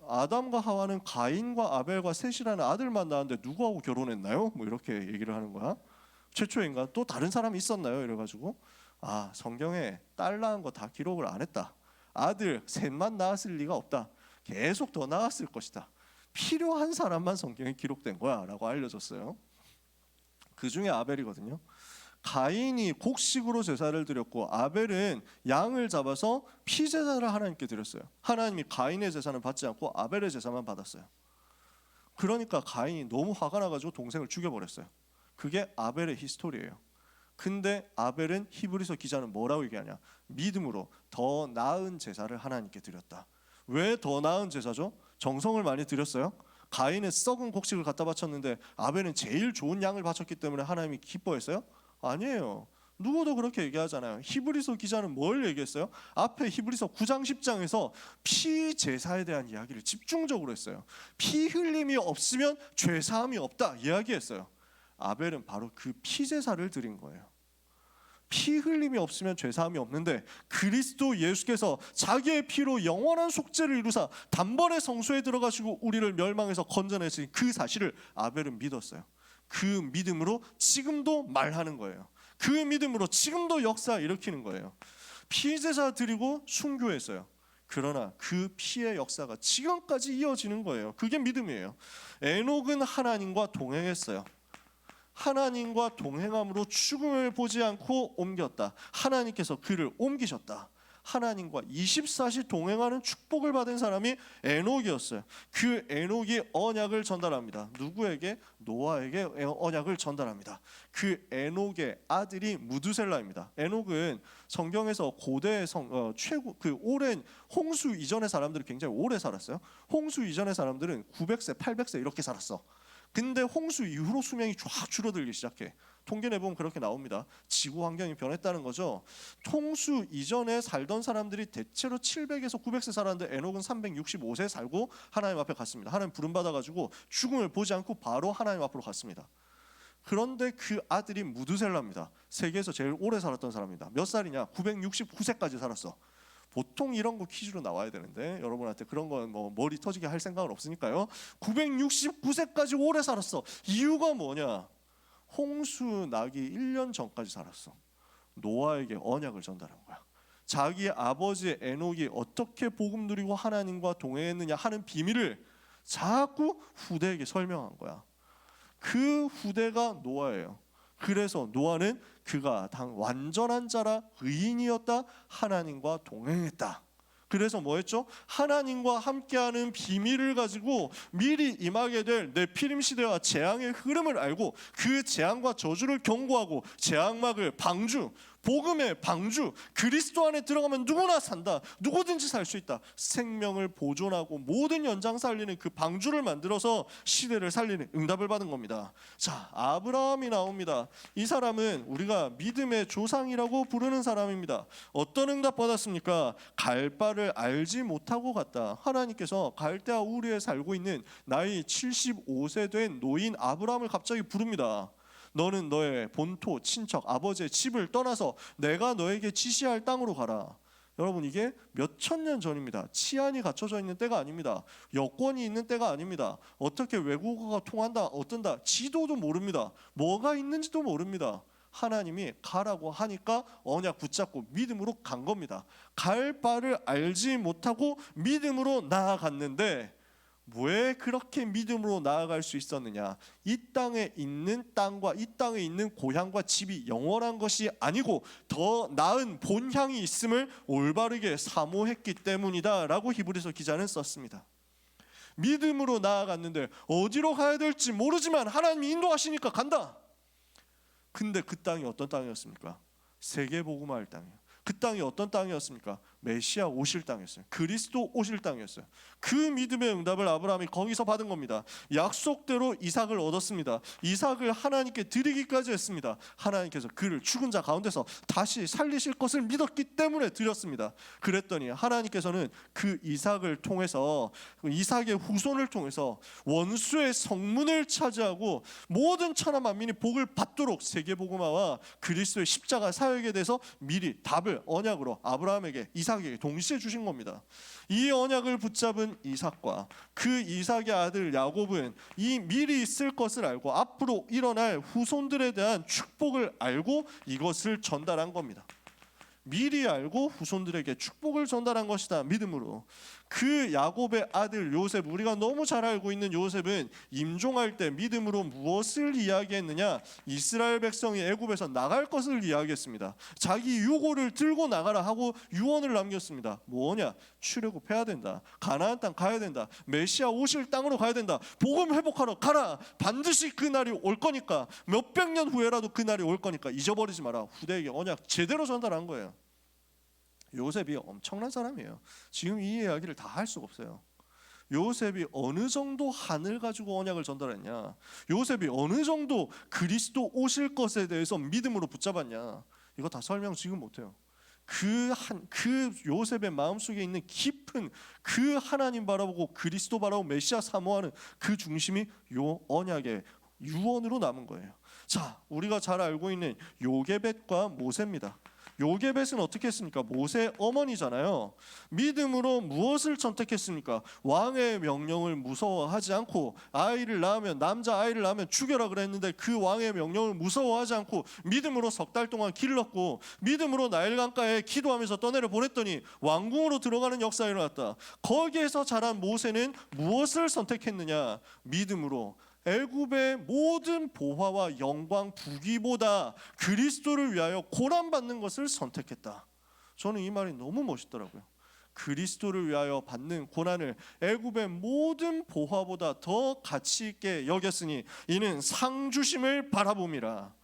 아담과 하와는 가인과 아벨과 셋이라는 아들만 낳았는데 누구하고 결혼했나요? 뭐 이렇게 얘기를 하는 거야. 최초의 인간 또 다른 사람이 있었나요? 이래가지고 성경에 딸 낳은 거 다 기록을 안 했다. 아들 셋만 낳았을 리가 없다. 계속 더 낳았을 것이다. 필요한 사람만 성경에 기록된 거야 라고 알려졌어요. 그 중에 아벨이거든요. 가인이 곡식으로 제사를 드렸고 아벨은 양을 잡아서 피제사를 하나님께 드렸어요. 하나님이 가인의 제사는 받지 않고 아벨의 제사만 받았어요. 그러니까 가인이 너무 화가 나가지고 동생을 죽여버렸어요. 그게 아벨의 히스토리예요. 근데 아벨은 히브리서 기자는 뭐라고 얘기하냐? 믿음으로 더 나은 제사를 하나님께 드렸다. 왜 더 나은 제사죠? 정성을 많이 드렸어요. 가인은 썩은 곡식을 갖다 바쳤는데 아벨은 제일 좋은 양을 바쳤기 때문에 하나님이 기뻐했어요? 아니에요. 누구도 그렇게 얘기하잖아요. 히브리서 기자는 뭘 얘기했어요? 앞에 히브리서 9장 10장에서 피 제사에 대한 이야기를 집중적으로 했어요. 피 흘림이 없으면 죄 사함이 없다 이야기했어요. 아벨은 바로 그 피 제사를 드린 거예요. 피 흘림이 없으면 죄 사함이 없는데 그리스도 예수께서 자기의 피로 영원한 속죄를 이루사 단번에 성소에 들어가시고 우리를 멸망에서 건져내신 그 사실을 아벨은 믿었어요. 그 믿음으로 지금도 말하는 거예요. 그 믿음으로 지금도 역사 일으키는 거예요. 피 제사 드리고 순교했어요. 그러나 그 피의 역사가 지금까지 이어지는 거예요. 그게 믿음이에요. 에녹은 하나님과 동행했어요. 하나님과 동행함으로 죽음을 보지 않고 옮겼다. 하나님께서 그를 옮기셨다. 하나님과 24시 동행하는 축복을 받은 사람이 에녹이었어요. 그 에녹이 언약을 전달합니다. 누구에게? 노아에게 언약을 전달합니다. 그 에녹의 아들이 무두셀라입니다. 에녹은 성경에서 고대 최고 그 오랜 홍수 이전의 사람들이 굉장히 오래 살았어요. 홍수 이전의 사람들은 900세, 800세 이렇게 살았어. 근데 홍수 이후로 수명이 쫙 줄어들기 시작해. 통계 내보면 그렇게 나옵니다. 지구 환경이 변했다는 거죠. 홍수 이전에 살던 사람들이 대체로 700에서 900세 살았는데 에녹은 365세 살고 하나님 앞에 갔습니다. 하나님 부름 받아가지고 죽음을 보지 않고 바로 하나님 앞으로 갔습니다. 그런데 그 아들이 무두셀라입니다. 세계에서 제일 오래 살았던 사람입니다. 몇 살이냐? 969세까지 살았어. 보통 이런 거 퀴즈로 나와야 되는데 여러분한테 그런 건 뭐 머리 터지게 할 생각은 없으니까요. 969세까지 오래 살았어. 이유가 뭐냐? 홍수 나기 1년 전까지 살았어. 노아에게 언약을 전달한 거야. 자기 아버지 에녹이 어떻게 복음 누리고 하나님과 동행했느냐 하는 비밀을 자꾸 후대에게 설명한 거야. 그 후대가 노아예요. 그래서 노아는 그가 완전한 자라 의인이었다. 하나님과 동행했다. 그래서 뭐 했죠? 하나님과 함께하는 비밀을 가지고 미리 임하게 될 네피림 시대와 재앙의 흐름을 알고 그 재앙과 저주를 경고하고 재앙막을 방주, 복음의 방주, 그리스도 안에 들어가면 누구나 산다. 누구든지 살 수 있다. 생명을 보존하고 모든 연장 살리는 그 방주를 만들어서 시대를 살리는 응답을 받은 겁니다. 자, 아브라함이 나옵니다. 이 사람은 우리가 믿음의 조상이라고 부르는 사람입니다. 어떤 응답 받았습니까? 갈 바를 알지 못하고 갔다. 하나님께서 갈대아 우르에 살고 있는 나이 75세 된 노인 아브라함을 갑자기 부릅니다. 너는 너의 본토, 친척, 아버지의 집을 떠나서 내가 너에게 지시할 땅으로 가라. 여러분, 이게 몇 천 년 전입니다. 치안이 갖춰져 있는 때가 아닙니다. 여권이 있는 때가 아닙니다. 어떻게 외국어가 통한다, 어떤다, 지도도 모릅니다. 뭐가 있는지도 모릅니다. 하나님이 가라고 하니까 언약 붙잡고 믿음으로 간 겁니다. 갈 바를 알지 못하고 믿음으로 나아갔는데 왜 그렇게 믿음으로 나아갈 수 있었느냐? 이 땅에 있는 땅과 이 땅에 있는 고향과 집이 영원한 것이 아니고 더 나은 본향이 있음을 올바르게 사모했기 때문이다 라고 히브리서 기자는 썼습니다. 믿음으로 나아갔는데 어디로 가야 될지 모르지만 하나님이 인도하시니까 간다. 근데 그 땅이 어떤 땅이었습니까? 세계복음화할 땅이에요. 그 땅이 어떤 땅이었습니까? 메시아 오실 땅이었어요. 그리스도 오실 땅이었어요. 그 믿음의 응답을 아브라함이 거기서 받은 겁니다. 약속대로 이삭을 얻었습니다. 이삭을 하나님께 드리기까지 했습니다. 하나님께서 그를 죽은 자 가운데서 다시 살리실 것을 믿었기 때문에 드렸습니다. 그랬더니 하나님께서는 그 이삭을 통해서, 이삭의 후손을 통해서 원수의 성문을 차지하고 모든 천하 만민이 복을 받도록 세계복음화와 그리스도의 십자가 사역에 대해서 미리 답을 언약으로 아브라함에게, 이삭 이삭에게 동시에 주신 겁니다. 이 언약을 붙잡은 이삭과 그 이삭의 아들 야곱은 이 미리 있을 것을 알고 앞으로 일어날 후손들에 대한 축복을 알고 이것을 전달한 겁니다. 미리 알고 후손들에게 축복을 전달한 것이다. 믿음으로. 그 야곱의 아들 요셉, 우리가 너무 잘 알고 있는 요셉은 임종할 때 믿음으로 무엇을 이야기했느냐? 이스라엘 백성이 애굽에서 나갈 것을 이야기했습니다. 자기 유고를 들고 나가라 하고 유언을 남겼습니다. 뭐냐? 출애굽해야 된다. 가나안 땅 가야 된다. 메시아 오실 땅으로 가야 된다. 복음 회복하러 가라. 반드시 그 날이 올 거니까, 몇백 년 후에라도 그 날이 올 거니까 잊어버리지 마라. 후대에게 언약 제대로 전달한 거예요. 요셉이 엄청난 사람이에요. 지금 이 이야기를 다 할 수가 없어요. 요셉이 어느 정도 한을 가지고 언약을 전달했냐? 요셉이 어느 정도 그리스도 오실 것에 대해서 믿음으로 붙잡았냐? 이거 다 설명 지금 못해요. 그 요셉의 마음속에 있는 깊은 그 하나님 바라보고 그리스도 바라보고 메시아 사모하는 그 중심이 요 언약의 유언으로 남은 거예요. 자, 우리가 잘 알고 있는 요게벳과 모세입니다. 요게벳은 어떻게 했습니까? 모세의 어머니잖아요. 믿음으로 무엇을 선택했습니까? 왕의 명령을 무서워하지 않고, 아이를 낳으면, 남자 아이를 낳으면 죽여라 그랬는데 그 왕의 명령을 무서워하지 않고 믿음으로 석 달 동안 길렀고, 믿음으로 나일강가에 기도하면서 떠내려 보냈더니 왕궁으로 들어가는 역사가 일어났다. 거기에서 자란 모세는 무엇을 선택했느냐? 믿음으로 애굽의 모든 보화와 영광 부귀보다 그리스도를 위하여 고난받는 것을 선택했다. 저는 이 말이 너무 멋있더라고요. 그리스도를 위하여 받는 고난을 애굽의 모든 보화보다 더 가치 있게 여겼으니 이는 상 주심을 바라봄이라.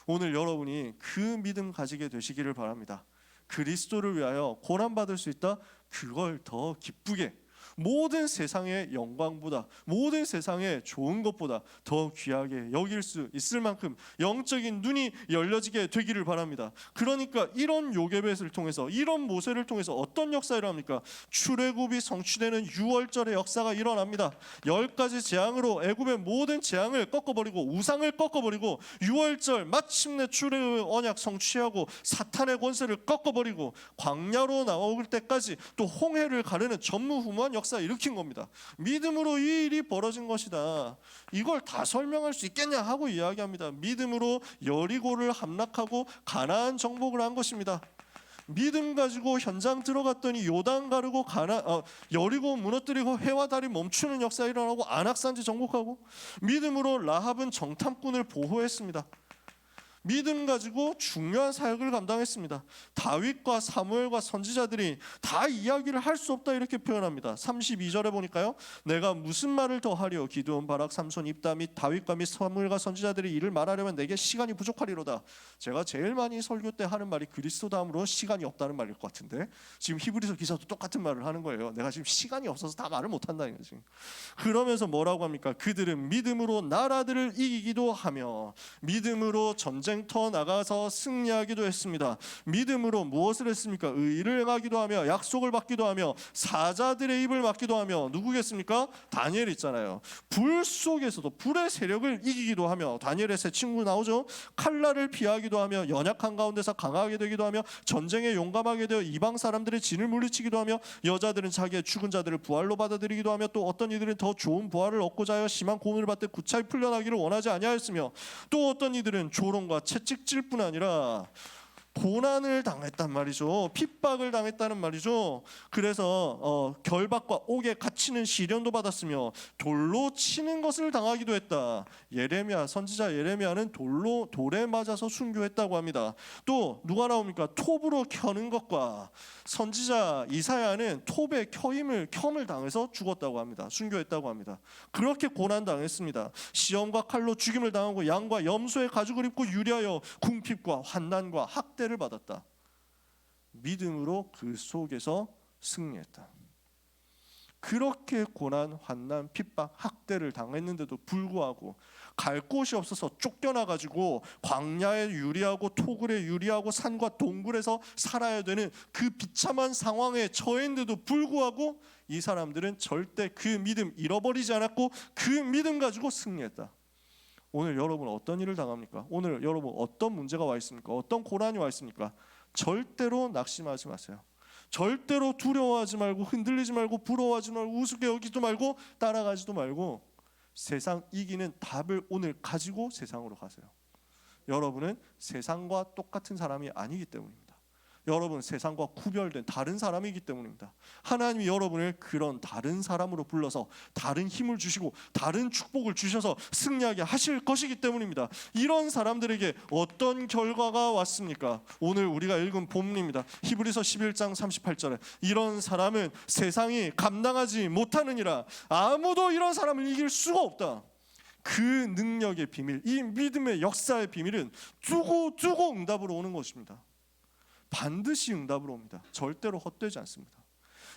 오늘 여러분이 그 믿음 가지게 되시기를 바랍니다. 그리스도를 위하여 고난받을 수 있다. 그걸 더 기쁘게, 모든 세상의 영광보다, 모든 세상의 좋은 것보다 더 귀하게 여길 수 있을 만큼 영적인 눈이 열려지게 되기를 바랍니다. 그러니까 이런 요게벳을 통해서, 이런 모세를 통해서 어떤 역사가 일어납니까? 출애굽이 성취되는 6월절의 역사가 일어납니다. 10가지 재앙으로 애굽의 모든 재앙을 꺾어버리고 우상을 꺾어버리고 6월절 마침내 출애굽 언약 성취하고 사탄의 권세를 꺾어버리고 광야로 나올 때까지 또 홍해를 가르는 전무후무한 역사 일으킨 겁니다. 믿음으로 이 일이 벌어진 것이다. 이걸 다 설명할 수 있겠냐 하고 이야기합니다. 믿음으로 여리고를 함락하고 가나안 정복을 한 것입니다. 믿음 가지고 현장 들어갔더니 요단 가르고 여리고 무너뜨리고 해와 달이 멈추는 역사 일어나고 안악산지 정복하고, 믿음으로 라합은 정탐꾼을 보호했습니다. 믿음 가지고 중요한 사역을 감당했습니다. 다윗과 사무엘과 선지자들이 다 이야기를 할 수 없다 이렇게 표현합니다. 32절에 보니까요, 내가 무슨 말을 더 하리요? 기드온, 바락, 삼손, 입다 및 다윗과 및 사무엘과 선지자들이 이를 말하려면 내게 시간이 부족하리로다. 제가 제일 많이 설교 때 하는 말이 그리스도 다음으로 시간이 없다는 말일 것 같은데, 지금 히브리서 기사도 똑같은 말을 하는 거예요. 내가 지금 시간이 없어서 다 말을 못한다는 거지. 그러면서 뭐라고 합니까? 그들은 믿음으로 나라들을 이기기도 하며 믿음으로 전쟁터 나가서 승리하기도 했습니다. 믿음으로 무엇을 했습니까? 의를 행하기도 하며 약속을 받기도 하며 사자들의 입을 막기도 하며, 누구겠습니까? 다니엘 있잖아요. 불 속에서도 불의 세력을 이기기도 하며, 다니엘의 세 친구 나오죠. 칼날을 피하기도 하며 연약한 가운데서 강하게 되기도 하며 전쟁에 용감하게 되어 이방 사람들의 진을 물리치기도 하며, 여자들은 자기의 죽은 자들을 부활로 받아들이기도 하며, 또 어떤 이들은 더 좋은 부활을 얻고자 하여 심한 고문을 받되 구차히 풀려나기를 원하지 아니하였으며, 또 어떤 이들은 조롱과 채찍질 뿐 아니라 고난을 당했단 말이죠. 핍박을 당했다는 말이죠. 그래서 결박과 옥에 갇히는 시련도 받았으며 돌로 치는 것을 당하기도 했다. 예레미야, 선지자 예레미야는 돌에 맞아서 순교했다고 합니다. 또 누가 나옵니까? 톱으로 켜는 것과, 선지자 이사야는 톱에 켬을 당해서 죽었다고 합니다. 순교했다고 합니다. 그렇게 고난 당했습니다. 시험과 칼로 죽임을 당하고 양과 염소의 가죽을 입고 유리하여 궁핍과 환난과 학대를 받았다. 믿음으로 그 속에서 승리했다. 그렇게 고난, 환난, 핍박, 학대를 당했는데도 불구하고 갈 곳이 없어서 쫓겨나가지고 광야에 유리하고 토굴에 유리하고 산과 동굴에서 살아야 되는 그 비참한 상황에 처했는데도 불구하고 이 사람들은 절대 그 믿음 잃어버리지 않았고 그 믿음 가지고 승리했다. 오늘 여러분 어떤 일을 당합니까? 오늘 여러분 어떤 문제가 와 있습니까? 어떤 고난이 와 있습니까? 절대로 낙심하지 마세요. 절대로 두려워하지 말고 흔들리지 말고 부러워하지 말고 우습게 여기지도 말고 따라가지도 말고 세상 이기는 답을 오늘 가지고 세상으로 가세요. 여러분은 세상과 똑같은 사람이 아니기 때문입니다. 여러분 세상과 구별된 다른 사람이기 때문입니다. 하나님이 여러분을 그런 다른 사람으로 불러서 다른 힘을 주시고 다른 축복을 주셔서 승리하게 하실 것이기 때문입니다. 이런 사람들에게 어떤 결과가 왔습니까? 오늘 우리가 읽은 본문입니다. 히브리서 11장 38절에 이런 사람은 세상이 감당하지 못하느니라. 아무도 이런 사람을 이길 수가 없다. 그 능력의 비밀, 이 믿음의 역사의 비밀은 두고 응답으로 오는 것입니다. 반드시 응답으로 옵니다. 절대로 헛되지 않습니다.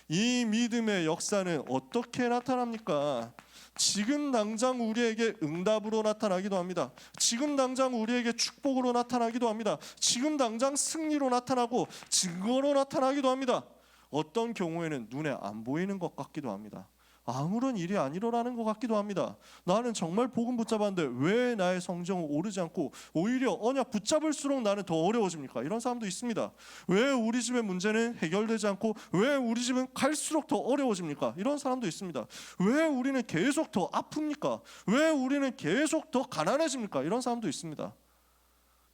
이 믿음의 역사는 어떻게 나타납니까? 지금 당장 우리에게 응답으로 나타나기도 합니다. 지금 당장 우리에게 축복으로 나타나기도 합니다. 지금 당장 승리로 나타나고 증거로 나타나기도 합니다. 어떤 경우에는 눈에 안 보이는 것 같기도 합니다. 아무런 일이 안 일어나는 것 같기도 합니다. 나는 정말 복음 붙잡았는데 왜 나의 성정은 오르지 않고 오히려 언약 붙잡을수록 나는 더 어려워집니까? 이런 사람도 있습니다. 왜 우리 집의 문제는 해결되지 않고 왜 우리 집은 갈수록 더 어려워집니까? 이런 사람도 있습니다. 왜 우리는 계속 더 아픕니까? 왜 우리는 계속 더 가난해집니까? 이런 사람도 있습니다.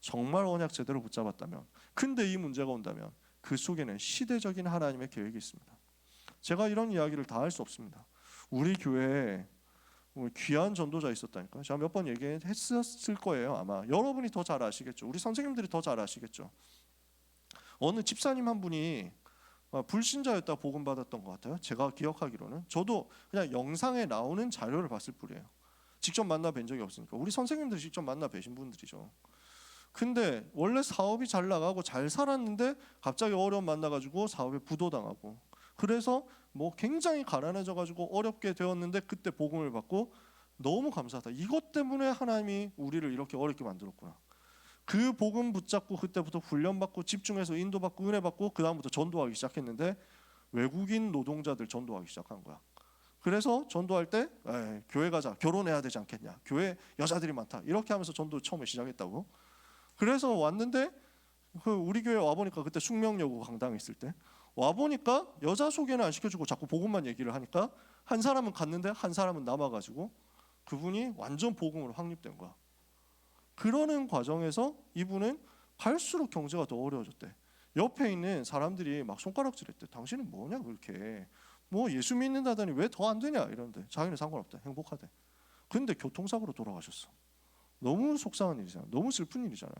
정말 언약 제대로 붙잡았다면, 근데 이 문제가 온다면 그 속에는 시대적인 하나님의 계획이 있습니다. 제가 이런 이야기를 다 할 수 없습니다. 우리 교회에 귀한 전도자 있었다니까요. 제가 몇 번 얘기했을 거예요. 아마 여러분이 더 잘 아시겠죠. 우리 선생님들이 더 잘 아시겠죠. 어느 집사님 한 분이 불신자였다 복음 받았던 것 같아요. 제가 기억하기로는. 저도 그냥 영상에 나오는 자료를 봤을 뿐이에요. 직접 만나 뵌 적이 없으니까. 우리 선생님들이 직접 만나 뵈신 분들이죠. 근데 원래 사업이 잘 나가고 잘 살았는데 갑자기 어려움 만나가지고 사업에 부도당하고, 그래서 굉장히 가난해져가지고 어렵게 되었는데 그때 복음을 받고 너무 감사하다. 이것 때문에 하나님이 우리를 이렇게 어렵게 만들었구나. 그 복음 붙잡고 그때부터 훈련받고 집중해서 인도받고 은혜받고 그 다음부터 전도하기 시작했는데 외국인 노동자들 전도하기 시작한 거야. 그래서 전도할 때 교회 가자, 결혼해야 되지 않겠냐, 교회 여자들이 많다, 이렇게 하면서 전도 처음에 시작했다고. 그래서 왔는데 우리 교회 와보니까 그때 숙명여고 강당했을 때 와보니까 여자 소개는 안 시켜주고 자꾸 복음만 얘기를 하니까 한 사람은 갔는데 한 사람은 남아가지고 그분이 완전 복음으로 확립된 거야. 그러는 과정에서 이분은 갈수록 경제가 더 어려워졌대. 옆에 있는 사람들이 막 손가락질했대. 당신은 뭐냐 그렇게, 예수 믿는다더니 왜 더 안 되냐 이러는데 자기는 상관없다, 행복하대. 근데 교통사고로 돌아가셨어. 너무 속상한 일이잖아. 너무 슬픈 일이잖아.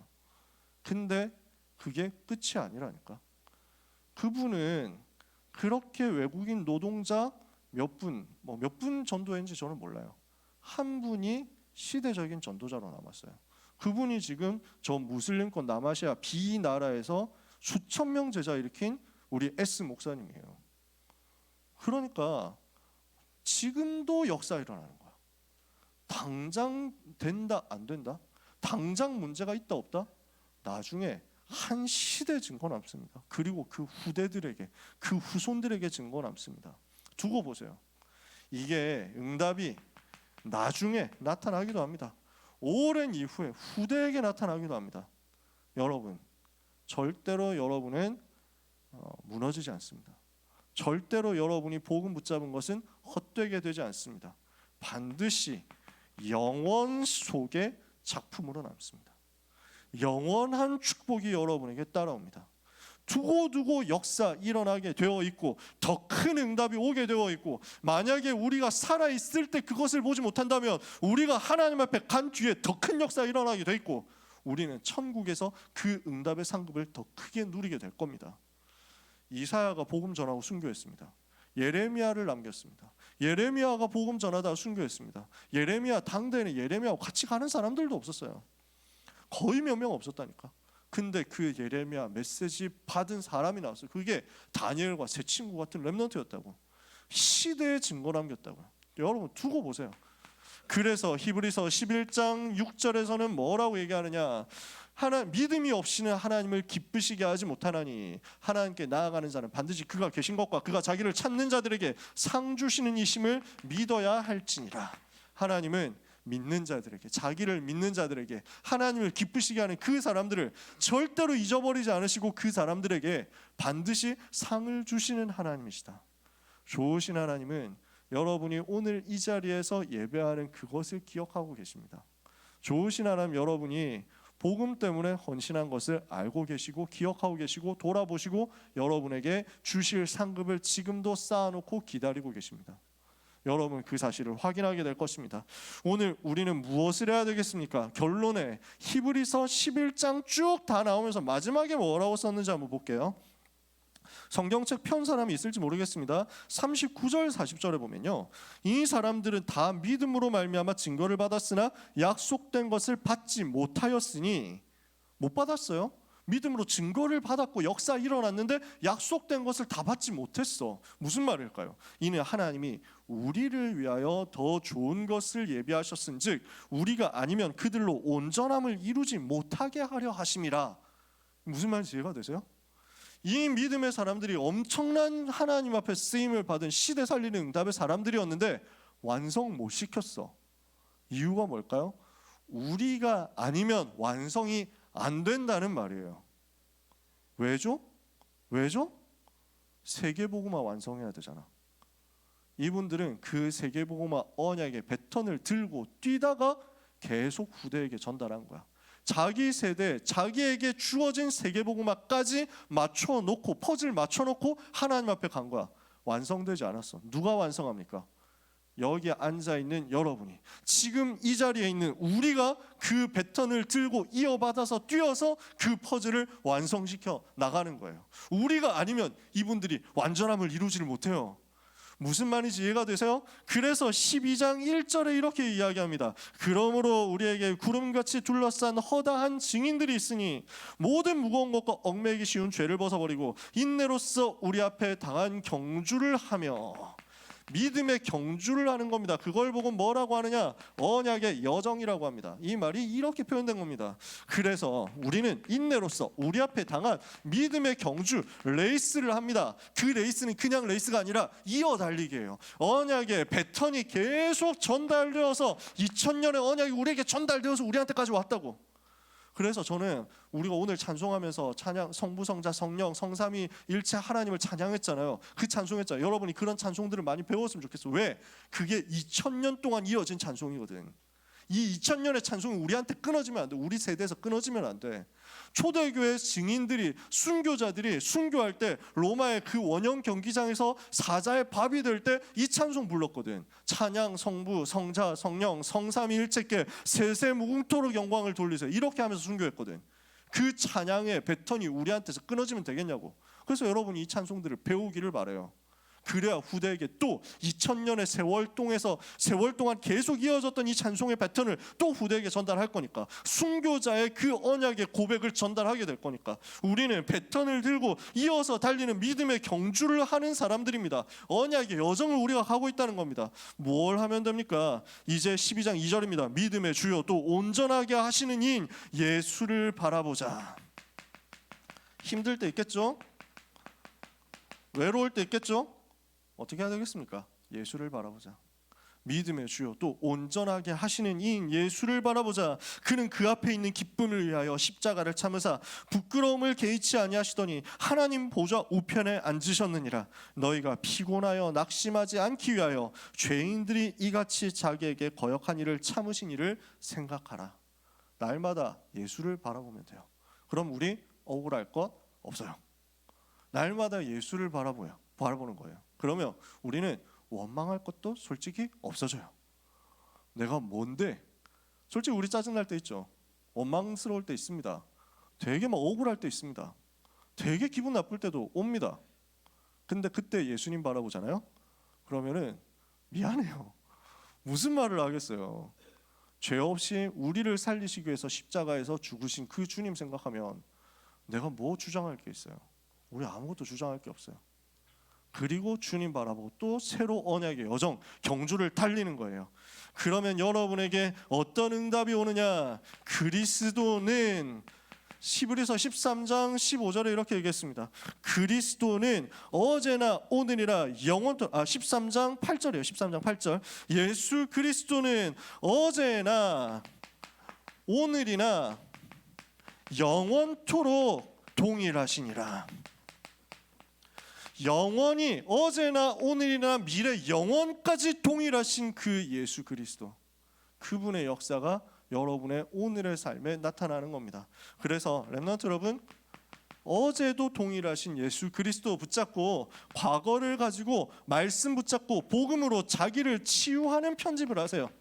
근데 그게 끝이 아니라니까. 그분은 그렇게 외국인 노동자 몇 분 전도했는지 저는 몰라요. 한 분이 시대적인 전도자로 남았어요. 그분이 지금 저 무슬림권 남아시아 비나라에서 수천 명 제자 일으킨 우리 S 목사님이에요. 그러니까 지금도 역사 일어나는 거야. 당장 된다 안 된다, 당장 문제가 있다 없다, 나중에 한 시대 증거 남습니다. 그리고 그 후대들에게, 그 후손들에게 증거 남습니다. 두고 보세요. 이게 응답이 나중에 나타나기도 합니다. 오랜 이후에 후대에게 나타나기도 합니다. 여러분, 절대로 여러분은 무너지지 않습니다. 절대로 여러분이 복음 붙잡은 것은 헛되게 되지 않습니다. 반드시 영원 속의 작품으로 남습니다. 영원한 축복이 여러분에게 따라옵니다. 두고두고 역사 일어나게 되어 있고 더 큰 응답이 오게 되어 있고, 만약에 우리가 살아있을 때 그것을 보지 못한다면 우리가 하나님 앞에 간 뒤에 더 큰 역사 일어나게 돼 있고 우리는 천국에서 그 응답의 상급을 더 크게 누리게 될 겁니다. 이사야가 복음 전하고 순교했습니다. 예레미야를 남겼습니다. 예레미야가 복음 전하다가 순교했습니다. 예레미야 당대에는 예레미야하고 같이 가는 사람들도 없었어요. 거의 몇 명 없었다니까. 근데 그 예레미야 메시지 받은 사람이 나왔어요. 그게 다니엘과 새 친구 같은 렘넌트였다고. 시대의 증거 남겼다고요. 여러분 두고 보세요. 그래서 히브리서 11장 6절에서는 뭐라고 얘기하느냐, 믿음이 없이는 하나님을 기쁘시게 하지 못하나니 하나님께 나아가는 자는 반드시 그가 계신 것과 그가 자기를 찾는 자들에게 상 주시는 이심을 믿어야 할지니라. 하나님은 믿는 자들에게, 자기를 믿는 자들에게, 하나님을 기쁘시게 하는 그 사람들을 절대로 잊어버리지 않으시고 그 사람들에게 반드시 상을 주시는 하나님이시다. 좋으신 하나님은 여러분이 오늘 이 자리에서 예배하는 그것을 기억하고 계십니다. 좋으신 하나님, 여러분이 복음 때문에 헌신한 것을 알고 계시고 기억하고 계시고 돌아보시고 여러분에게 주실 상급을 지금도 쌓아놓고 기다리고 계십니다. 여러분 그 사실을 확인하게 될 것입니다. 오늘 우리는 무엇을 해야 되겠습니까? 결론에 히브리서 11장 쭉 다 나오면서 마지막에 뭐라고 썼는지 한번 볼게요. 성경책 편 사람이 있을지 모르겠습니다. 39절 40절에 보면요, 이 사람들은 다 믿음으로 말미암아 증거를 받았으나 약속된 것을 받지 못하였으니, 못 받았어요. 믿음으로 증거를 받았고 역사 일어났는데 약속된 것을 다 받지 못했어. 무슨 말일까요? 이는 하나님이 우리를 위하여 더 좋은 것을 예비하셨은즉 우리가 아니면 그들로 온전함을 이루지 못하게 하려 하심이라. 무슨 말인지 이해가 되세요? 이 믿음의 사람들이 엄청난 하나님 앞에 쓰임을 받은 시대 살리는 응답의 사람들이었는데 완성 못 시켰어. 이유가 뭘까요? 우리가 아니면 완성이 안 된다는 말이에요. 왜죠? 왜죠? 세계복음화 완성해야 되잖아. 이분들은 그 세계복음화 언약의 배턴을 들고 뛰다가 계속 후대에게 전달한 거야. 자기 세대, 자기에게 주어진 세계복음화까지 맞춰놓고, 퍼즐 맞춰놓고 하나님 앞에 간 거야. 완성되지 않았어. 누가 완성합니까? 여기 앉아있는 여러분이, 지금 이 자리에 있는 우리가 그 배턴을 들고 이어받아서 뛰어서 그 퍼즐을 완성시켜 나가는 거예요. 우리가 아니면 이분들이 완전함을 이루지를 못해요. 무슨 말인지 이해가 되세요? 그래서 12장 1절에 이렇게 이야기합니다. 그러므로 우리에게 구름같이 둘러싼 허다한 증인들이 있으니 모든 무거운 것과 얽매이기 쉬운 죄를 벗어버리고 인내로써 우리 앞에 당한 경주를 하며, 믿음의 경주를 하는 겁니다. 그걸 보고 뭐라고 하느냐? 언약의 여정이라고 합니다. 이 말이 이렇게 표현된 겁니다. 그래서 우리는 인내로서 우리 앞에 당한 믿음의 경주, 레이스를 합니다. 그 레이스는 그냥 레이스가 아니라 이어 달리기예요. 언약의 배턴이 계속 전달되어서 2000년의 언약이 우리에게 전달되어서 우리한테까지 왔다고. 그래서 저는 우리가 오늘 찬송하면서 찬양, 성부, 성자, 성령, 성삼위 일체 하나님을 찬양했잖아요. 그 찬송했잖아요. 여러분이 그런 찬송들을 많이 배웠으면 좋겠어요. 왜? 그게 2000년 동안 이어진 찬송이거든. 이 2000년의 찬송이 우리한테 끊어지면 안 돼. 우리 세대에서 끊어지면 안 돼. 초대교회 증인들이, 순교자들이 순교할 때 로마의 그 원형 경기장에서 사자의 밥이 될 때 이 찬송 불렀거든. 찬양 성부 성자 성령 성삼위일체께 세세무궁토록 영광을 돌리세요. 이렇게 하면서 순교했거든. 그 찬양의 배턴이 우리한테서 끊어지면 되겠냐고. 그래서 여러분이 이 찬송들을 배우기를 바라요. 그래야 후대에게 또 2000년의 세월 동안 계속 이어졌던 이 찬송의 패턴을 또 후대에게 전달할 거니까, 순교자의 그 언약의 고백을 전달하게 될 거니까 우리는 패턴을 들고 이어서 달리는 믿음의 경주를 하는 사람들입니다. 언약의 여정을 우리가 가고 있다는 겁니다. 뭘 하면 됩니까? 이제 12장 2절입니다. 믿음의 주요 또 온전하게 하시는 이인 예수를 바라보자. 힘들 때 있겠죠? 외로울 때 있겠죠? 어떻게 해야 되겠습니까? 예수를 바라보자. 믿음의 주요 또 온전하게 하시는 이인 예수를 바라보자. 그는 그 앞에 있는 기쁨을 위하여 십자가를 참으사 부끄러움을 개의치 아니하시더니 하나님 보좌 우편에 앉으셨느니라. 너희가 피곤하여 낙심하지 않기 위하여 죄인들이 이같이 자기에게 거역한 일을 참으신 일을 생각하라. 날마다 예수를 바라보면 돼요. 그럼 우리 억울할 것 없어요. 날마다 예수를 바라보는 거예요. 그러면 우리는 원망할 것도 솔직히 없어져요. 내가 뭔데? 솔직히 우리 짜증날 때 있죠. 원망스러울 때 있습니다. 되게 막 억울할 때 있습니다. 되게 기분 나쁠 때도 옵니다. 근데 그때 예수님 바라보잖아요. 그러면은 미안해요. 무슨 말을 하겠어요. 죄 없이 우리를 살리시기 위해서 십자가에서 죽으신 그 주님 생각하면 내가 뭐 주장할 게 있어요? 우리 아무것도 주장할 게 없어요. 그리고 주님 바라보고 또 새로 언약의 여정, 경주를 달리는 거예요. 그러면 여러분에게 어떤 응답이 오느냐? 그리스도는 히브리서 13장 15절에 이렇게 얘기했습니다. 그리스도는 어제나 오늘이라 영원토록 13장 8절이에요. 13장 8절. 예수 그리스도는 어제나 오늘이나 영원토록 동일하시니라. 영원히 어제나 오늘이나 미래 영원까지 동일하신 그 예수 그리스도, 그분의 역사가 여러분의 오늘의 삶에 나타나는 겁니다. 그래서 렘넌트 여러분, 어제도 동일하신 예수 그리스도 붙잡고 과거를 가지고 말씀 붙잡고 복음으로 자기를 치유하는 편집을 하세요.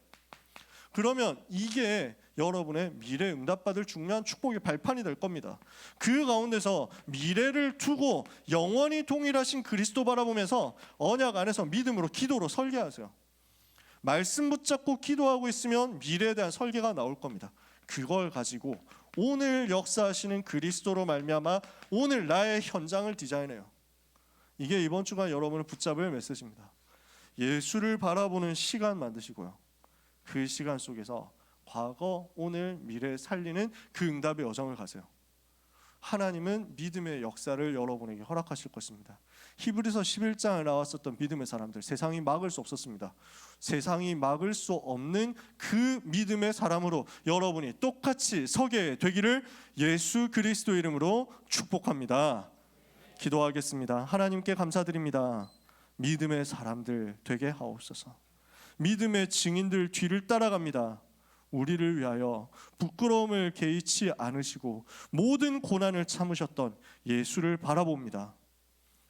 그러면 이게 여러분의 미래 응답받을 중요한 축복의 발판이 될 겁니다. 그 가운데서 미래를 두고 영원히 동일하신 그리스도 바라보면서 언약 안에서 믿음으로 기도로 설계하세요. 말씀 붙잡고 기도하고 있으면 미래에 대한 설계가 나올 겁니다. 그걸 가지고 오늘 역사하시는 그리스도로 말미암아 오늘 나의 현장을 디자인해요. 이게 이번 주간 여러분을 붙잡을 메시지입니다. 예수를 바라보는 시간 만드시고요. 그 시간 속에서 과거, 오늘, 미래 살리는 그 응답의 여정을 가세요. 하나님은 믿음의 역사를 여러분에게 허락하실 것입니다. 히브리서 11장에 나왔었던 믿음의 사람들, 세상이 막을 수 없었습니다. 세상이 막을 수 없는 그 믿음의 사람으로 여러분이 똑같이 서게 되기를 예수 그리스도 이름으로 축복합니다. 기도하겠습니다. 하나님께 감사드립니다. 믿음의 사람들 되게 하옵소서. 믿음의 증인들 뒤를 따라갑니다. 우리를 위하여 부끄러움을 개의치 않으시고 모든 고난을 참으셨던 예수를 바라봅니다.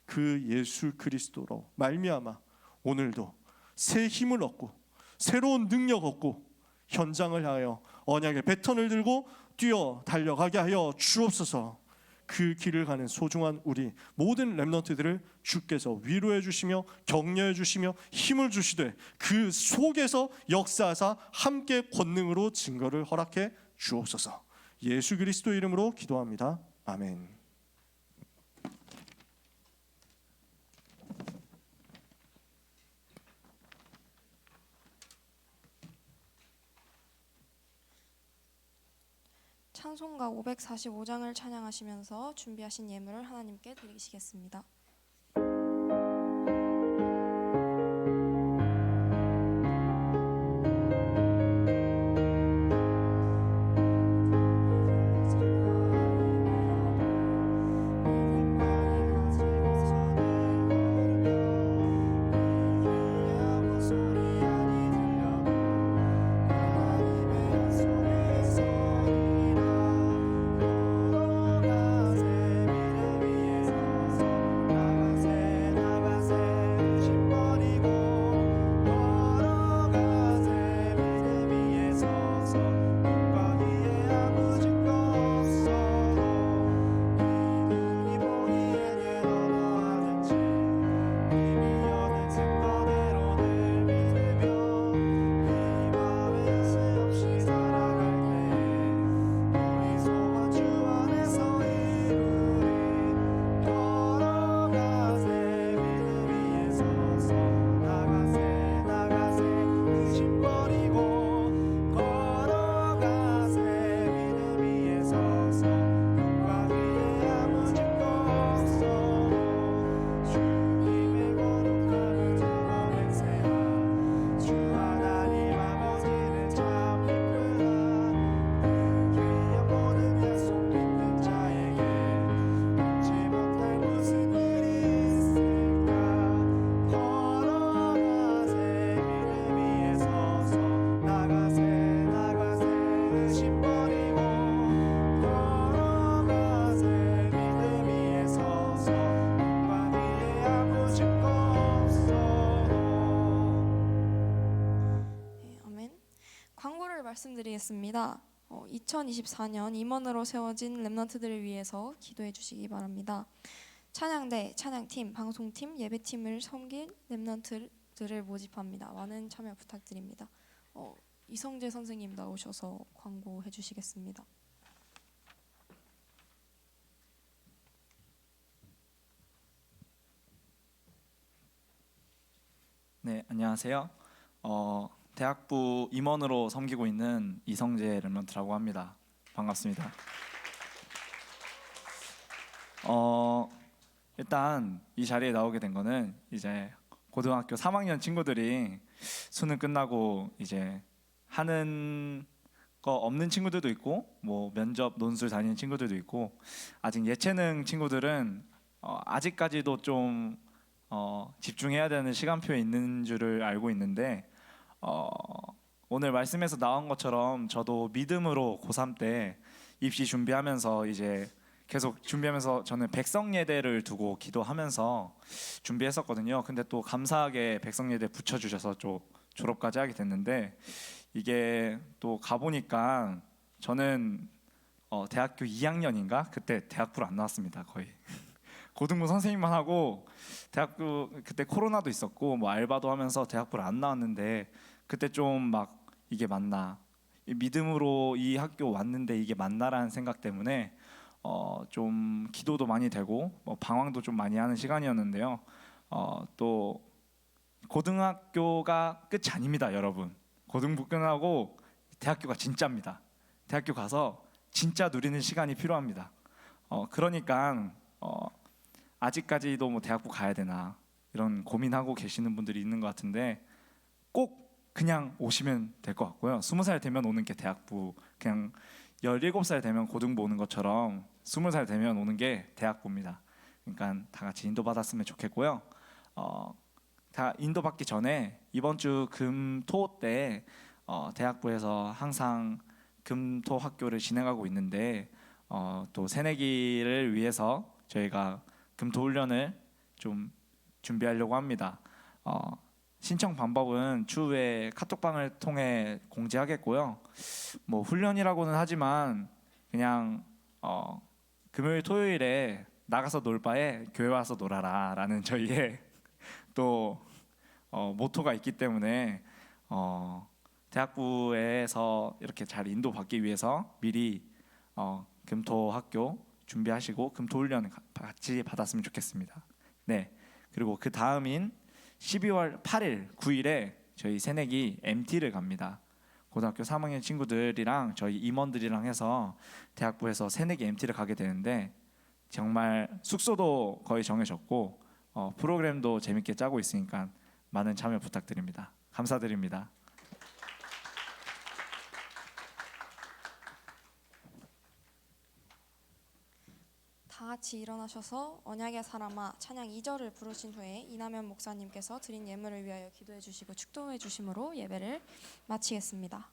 그 예수 그리스도로 말미암아 오늘도 새 힘을 얻고 새로운 능력 얻고 현장을 향하여 언약의 배턴을 들고 뛰어 달려가게 하여 주옵소서. 그 길을 가는 소중한 우리 모든 렘넌트들을 주께서 위로해 주시며 격려해 주시며 힘을 주시되 그 속에서 역사하사 함께 권능으로 증거를 허락해 주옵소서. 예수 그리스도 이름으로 기도합니다. 아멘. 찬송가 545장을 찬양하시면서 준비하신 예물을 하나님께 드리시겠습니다. 말씀드리겠습니다. 2024년 임원으로 세워진 렘넌트들을 위해서 기도해 주시기 바랍니다. 찬양대, 찬양팀, 방송팀, 예배팀을 섬길 렘넌트들을 모집합니다. 많은 참여 부탁드립니다. 이성재 선생님 나오셔서 광고해 주시겠습니다. 네, 안녕하세요. 대학부 임원으로 섬기고 있는 이성재 렘넌트라고 합니다. 반갑습니다. 일단 이 자리에 나오게 된 거는 이제 고등학교 3학년 친구들이 수능 끝나고 이제 하는 거 없는 친구들도 있고 뭐 면접 논술 다니는 친구들도 있고 아직 예체능 친구들은 아직까지도 좀 집중해야 되는 시간표에 있는 줄을 알고 있는데 오늘 말씀에서 나온 것처럼 저도 믿음으로 고3 때 입시 준비하면서 이제 계속 준비하면서 저는 백성예대를 두고 기도하면서 준비했었거든요. 근데 또 감사하게 백성예대 붙여주셔서 좀 졸업까지 하게 됐는데 이게 또 가보니까 저는 대학교 2학년인가 그때 대학부를 안 나왔습니다. 거의 고등부 선생님만 하고 대학교 그때 코로나도 있었고 뭐 알바도 하면서 대학부를 안 나왔는데 그때 좀 막 이게 맞나 믿음으로 이 학교 왔는데 이게 맞나라는 생각 때문에 좀 기도도 많이 되고 방황도 좀 많이 하는 시간이었는데요. 또 고등학교가 끝이 아닙니다, 여러분. 고등부 끝나고 대학교가 진짜입니다. 대학교 가서 진짜 누리는 시간이 필요합니다. 그러니까 아직까지도 뭐 대학부 가야 되나 이런 고민하고 계시는 분들이 있는 것 같은데 꼭 그냥 오시면 될 것 같고요. 20살 되면 오는 게 대학부, 그냥 17살 되면 고등부 오는 것처럼 20살 되면 오는 게 대학부입니다. 그러니까 다 같이 인도받았으면 좋겠고요. 다 인도받기 전에 이번 주 금토 때 대학부에서 항상 금토 학교를 진행하고 있는데 또 새내기를 위해서 저희가 금토 훈련을 좀 준비하려고 합니다. 신청 방법은 추후에 카톡방을 통해 공지하겠고요. 뭐 훈련이라고는 하지만 그냥 금요일 토요일에 나가서 놀 바에 교회 와서 놀아라라는 저희의 또 모토가 있기 때문에 대학부에서 이렇게 잘 인도받기 위해서 미리 금토 학교 준비하시고 금토 훈련 같이 받았으면 좋겠습니다. 네, 그리고 그 다음인 12월 8일, 9일에 저희 새내기 MT를 갑니다. 고등학교 3학년 친구들이랑 저희 임원들이랑 해서 대학부에서 새내기 MT를 가게 되는데 정말 숙소도 거의 정해졌고 프로그램도 재밌게 짜고 있으니까 많은 참여 부탁드립니다. 감사드립니다. 다 같이 일어나셔서 언약의 사람아 찬양 2절을 부르신 후에 이남현 목사님께서 드린 예물을 위하여 기도해 주시고 축도해 주심으로 예배를 마치겠습니다.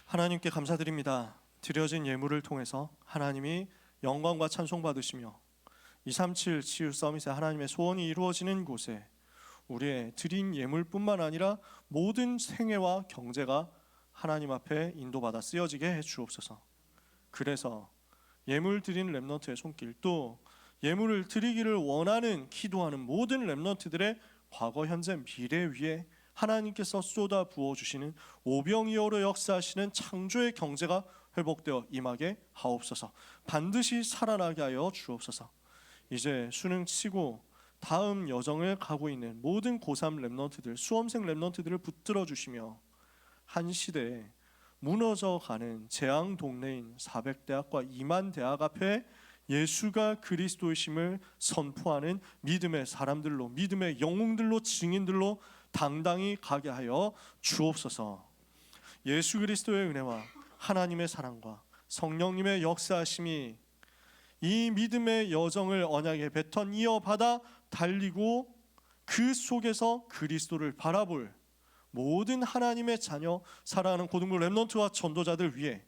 하나님께 감사드립니다. 드려진 예물을 통해서 하나님이 영광과 찬송 받으시며 237 치유 서밋의 하나님의 소원이 이루어지는 곳에 우리의 드린 예물뿐만 아니라 모든 생애와 경제가 하나님 앞에 인도받아 쓰여지게 해 주옵소서. 그래서 예물 드린 렘넌트의 손길, 또 예물을 드리기를 원하는 기도하는 모든 렘넌트들의 과거, 현재, 미래 위에 하나님께서 쏟아 부어 주시는 오병이어로 역사하시는 창조의 경제가 회복되어 임하게 하옵소서. 반드시 살아나게 하여 주옵소서. 이제 수능 치고 다음 여정을 가고 있는 모든 고3 랩런트들, 수험생 랩런트들을 붙들어 주시며 한 시대에 무너져가는 재앙 동네인 400대학과 2만 대학 앞에 예수가 그리스도이심을 선포하는 믿음의 사람들로, 믿음의 영웅들로, 증인들로 당당히 가게 하여 주옵소서. 예수 그리스도의 은혜와 하나님의 사랑과 성령님의 역사하심이 이 믿음의 여정을 언약의 배턴 이어받아 달리고 그 속에서 그리스도를 바라볼 모든 하나님의 자녀, 사랑하는 고등부 랩넌트와 전도자들 위해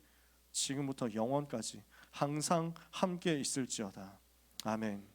지금부터 영원까지 항상 함께 있을지어다. 아멘.